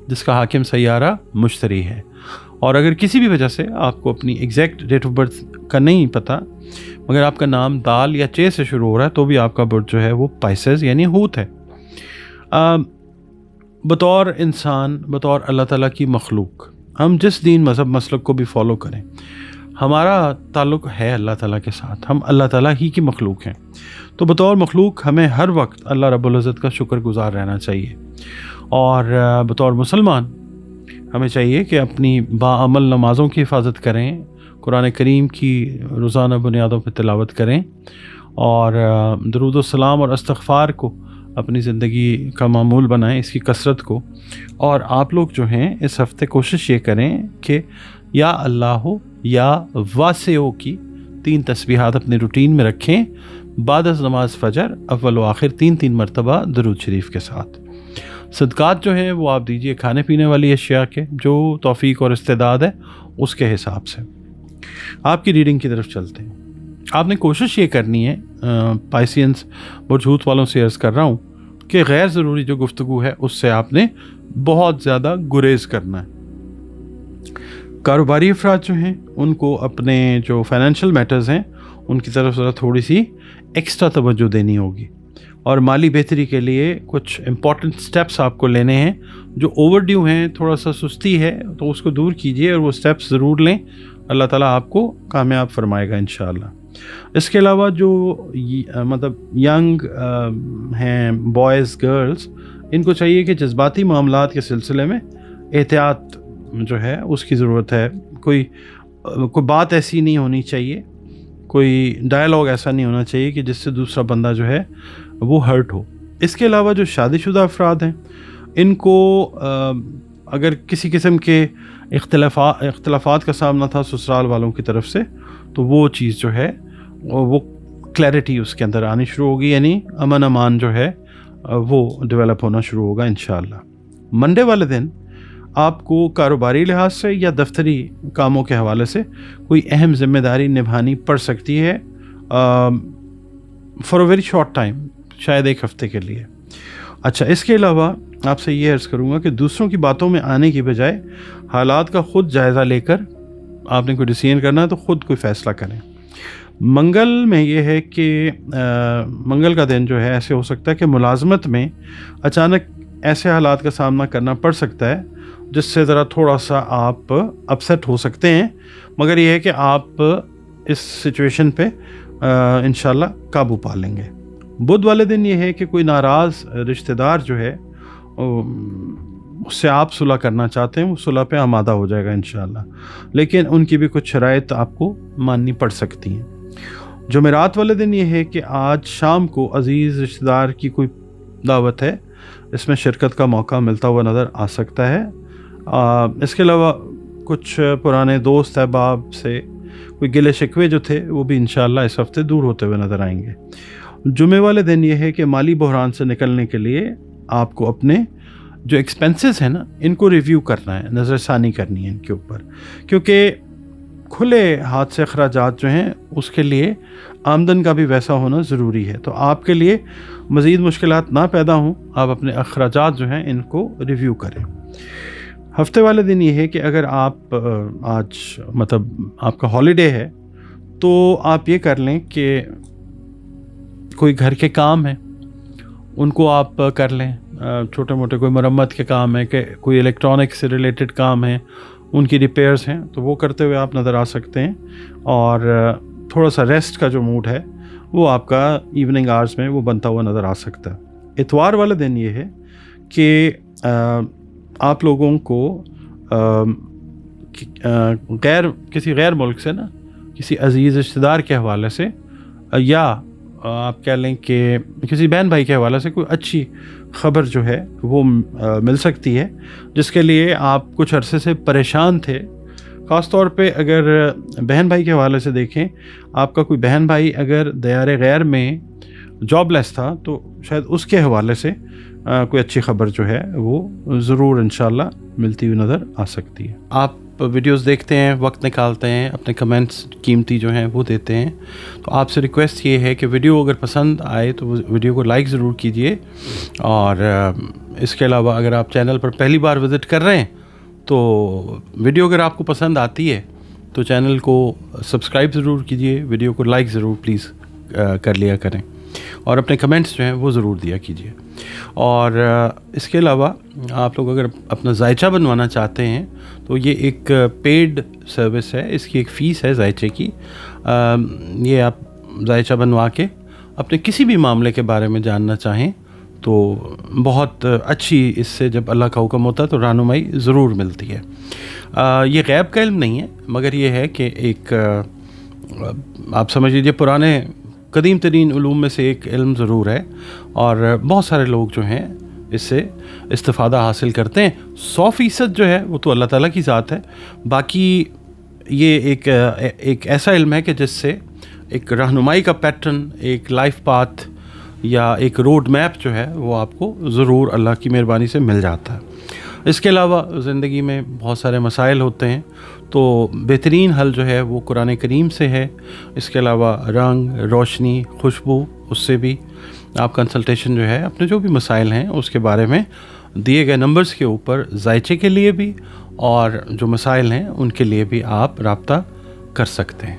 جس کا حاکم سیارہ مشتری ہے. اور اگر کسی بھی وجہ سے آپ کو اپنی ایگزیکٹ ڈیٹ آف برتھ کا نہیں پتہ مگر آپ کا نام دال یا چے سے شروع ہو رہا ہے تو بھی آپ کا برج جو ہے وہ پائسز یعنی ہوت ہے. بطور انسان، بطور اللہ تعالیٰ کی مخلوق، ہم جس دین مذہب مسلک کو بھی فالو کریں، ہمارا تعلق ہے اللہ تعالیٰ کے ساتھ، ہم اللہ تعالیٰ ہی کی مخلوق ہیں. تو بطور مخلوق ہمیں ہر وقت اللہ رب العزت کا شکر گزار رہنا چاہیے. اور بطور مسلمان ہمیں چاہیے کہ اپنی باعمل نمازوں کی حفاظت کریں، قرآن کریم کی روزانہ بنیادوں پہ تلاوت کریں، اور درود و سلام اور استغفار کو اپنی زندگی کا معمول بنائیں، اس کی کثرت کو. اور آپ لوگ جو ہیں اس ہفتے کوشش یہ کریں کہ یا اللہ یا واسعو کی 3 تسبیحات اپنی روٹین میں رکھیں بعد از نماز فجر، اول و آخر 3 مرتبہ درود شریف کے ساتھ. صدقات جو ہیں وہ آپ دیجیے کھانے پینے والی اشیاء کے، جو توفیق اور استعداد ہے اس کے حساب سے۔ آپ کی ریڈنگ کی طرف چلتے ہیں۔ آپ نے کوشش یہ کرنی ہے، پائسینس وجود والوں سے عرض کر رہا ہوں، کہ غیر ضروری جو گفتگو ہے اس سے آپ نے بہت زیادہ گریز کرنا ہے۔ کاروباری افراد جو ہیں ان کو اپنے جو فائنینشیل میٹرز ہیں ان کی طرف ذرا تھوڑی سی ایکسٹرا توجہ دینی ہوگی، اور مالی بہتری کے لیے کچھ امپورٹنٹ سٹیپس آپ کو لینے ہیں جو اوور ڈیو ہیں، تھوڑا سا سستی ہے تو اس کو دور کیجیے اور وہ سٹیپس ضرور لیں، اللہ تعالیٰ آپ کو کامیاب فرمائے گا انشاءاللہ۔ اس کے علاوہ جو مطلب ینگ ہیں، بوائز گرلز، ان کو چاہیے کہ جذباتی معاملات کے سلسلے میں احتیاط جو ہے اس کی ضرورت ہے۔ کوئی بات ایسی نہیں ہونی چاہیے، کوئی ڈائلاگ ایسا نہیں ہونا چاہیے کہ جس سے دوسرا بندہ جو ہے وہ ہرٹ ہو۔ اس کے علاوہ جو شادی شدہ افراد ہیں ان کو اگر کسی قسم کے اختلافات کا سامنا تھا سسرال والوں کی طرف سے، تو وہ چیز جو ہے وہ کلیئرٹی اس کے اندر آنی شروع ہوگی، یعنی امن امان جو ہے وہ ڈیولپ ہونا شروع ہوگا انشاءاللہ۔ منڈے والے دن آپ کو کاروباری لحاظ سے یا دفتری کاموں کے حوالے سے کوئی اہم ذمہ داری نبھانی پڑ سکتی ہے، for a very short time, شاید ایک ہفتے کے لیے۔ اچھا، اس کے علاوہ آپ سے یہ عرض کروں گا کہ دوسروں کی باتوں میں آنے کی بجائے حالات کا خود جائزہ لے کر آپ نے کوئی ڈیسیژن کرنا ہے تو خود کوئی فیصلہ کریں۔ منگل میں یہ ہے کہ منگل کا دن جو ہے ایسے ہو سکتا ہے کہ ملازمت میں اچانک ایسے حالات کا سامنا کرنا پڑ سکتا ہے جس سے ذرا تھوڑا سا آپ اپسیٹ ہو سکتے ہیں، مگر یہ ہے کہ آپ اس سچویشن پہ انشاءاللہ قابو پا لیں گے۔ بدھ والے دن یہ ہے کہ کوئی ناراض رشتہ دار جو ہے اس سے آپ صلح کرنا چاہتے ہیں، وہ صلح پہ آمادہ ہو جائے گا انشاءاللہ، لیکن ان کی بھی کچھ شرائط آپ کو ماننی پڑ سکتی ہیں۔ جمعرات والے دن یہ ہے کہ آج شام کو عزیز رشتہ دار کی کوئی دعوت ہے، اس میں شرکت کا موقع ملتا ہوا نظر آ سکتا ہے۔ اس کے علاوہ کچھ پرانے دوست احباب سے کوئی گلے شکوے جو تھے وہ بھی انشاءاللہ اس ہفتے دور ہوتے ہوئے نظر آئیں گے۔ جمعے والے دن یہ ہے کہ مالی بحران سے نکلنے کے لیے آپ کو اپنے جو ایکسپینسز ہیں نا ان کو ریویو کرنا ہے، نظر ثانی کرنی ہے ان کے اوپر، کیونکہ کھلے ہاتھ سے اخراجات جو ہیں اس کے لیے آمدن کا بھی ویسا ہونا ضروری ہے۔ تو آپ کے لیے مزید مشکلات نہ پیدا ہوں، آپ اپنے اخراجات جو ہیں ان کو ریویو کریں۔ ہفتے والے دن یہ ہے کہ اگر آپ آج مطلب آپ کا ہالیڈے ہے تو آپ یہ کر لیں کہ کوئی گھر کے کام ہیں ان کو آپ کر لیں، چھوٹے موٹے کوئی مرمت کے کام ہیں، کہ کوئی الیکٹرانک سے ریلیٹڈ کام ہیں، ان کی ریپیئرز ہیں تو وہ کرتے ہوئے آپ نظر آ سکتے ہیں، اور تھوڑا سا ریسٹ کا جو موڈ ہے وہ آپ کا ایوننگ آورز میں وہ بنتا ہوا نظر آ سکتا ہے۔ اتوار والے دن یہ ہے کہ آپ لوگوں کو کسی غیر ملک سے نا، کسی عزیز رشتہ دار کے حوالے سے، یا آپ کہہ لیں کہ کسی بہن بھائی کے حوالے سے کوئی اچھی خبر جو ہے وہ مل سکتی ہے، جس کے لیے آپ کچھ عرصے سے پریشان تھے۔ خاص طور پہ اگر بہن بھائی کے حوالے سے دیکھیں، آپ کا کوئی بہن بھائی اگر دیار غیر میں جاب لیس تھا تو شاید اس کے حوالے سے کوئی اچھی خبر جو ہے وہ ضرور انشاءاللہ ملتی ہوئی نظر آ سکتی ہے۔ آپ ویڈیوز دیکھتے ہیں، وقت نکالتے ہیں، اپنے کمنٹس قیمتی جو ہیں وہ دیتے ہیں، تو آپ سے ریکویسٹ یہ ہے کہ ویڈیو اگر پسند آئے تو ویڈیو کو لائک ضرور کیجئے، اور اس کے علاوہ اگر آپ چینل پر پہلی بار وزٹ کر رہے ہیں تو ویڈیو اگر آپ کو پسند آتی ہے تو چینل کو سبسکرائب ضرور کیجئے، ویڈیو کو لائک ضرور پلیز کر لیا کریں، اور اپنے کمنٹس جو ہیں وہ ضرور دیا کیجئے۔ اور اس کے علاوہ آپ لوگ اگر اپنا ذائچہ بنوانا چاہتے ہیں تو یہ ایک پیڈ سروس ہے، اس کی ایک فیس ہے ذائچے کی، یہ آپ ذائچہ بنوا کے اپنے کسی بھی معاملے کے بارے میں جاننا چاہیں تو بہت اچھی، اس سے جب اللہ کا حکم ہوتا ہے تو رہنمائی ضرور ملتی ہے۔ یہ غیب کا علم نہیں ہے، مگر یہ ہے کہ ایک آپ سمجھ لیجیے پرانے قدیم ترین علوم میں سے ایک علم ضرور ہے، اور بہت سارے لوگ جو ہیں اس سے استفادہ حاصل کرتے ہیں۔ 100% جو ہے وہ تو اللہ تعالیٰ کی ذات ہے، باقی یہ ایک ایسا علم ہے کہ جس سے ایک رہنمائی کا پیٹرن، ایک لائف پاتھ یا ایک روڈ میپ جو ہے وہ آپ کو ضرور اللہ کی مہربانی سے مل جاتا ہے. اس کے علاوہ زندگی میں بہت سارے مسائل ہوتے ہیں تو بہترین حل جو ہے وہ قرآن کریم سے ہے. اس کے علاوہ رنگ، روشنی، خوشبو، اس سے بھی آپ کنسلٹیشن جو ہے اپنے جو بھی مسائل ہیں اس کے بارے میں دیے گئے نمبرز کے اوپر ذائچے کے لیے بھی اور جو مسائل ہیں ان کے لیے بھی آپ رابطہ کر سکتے ہیں.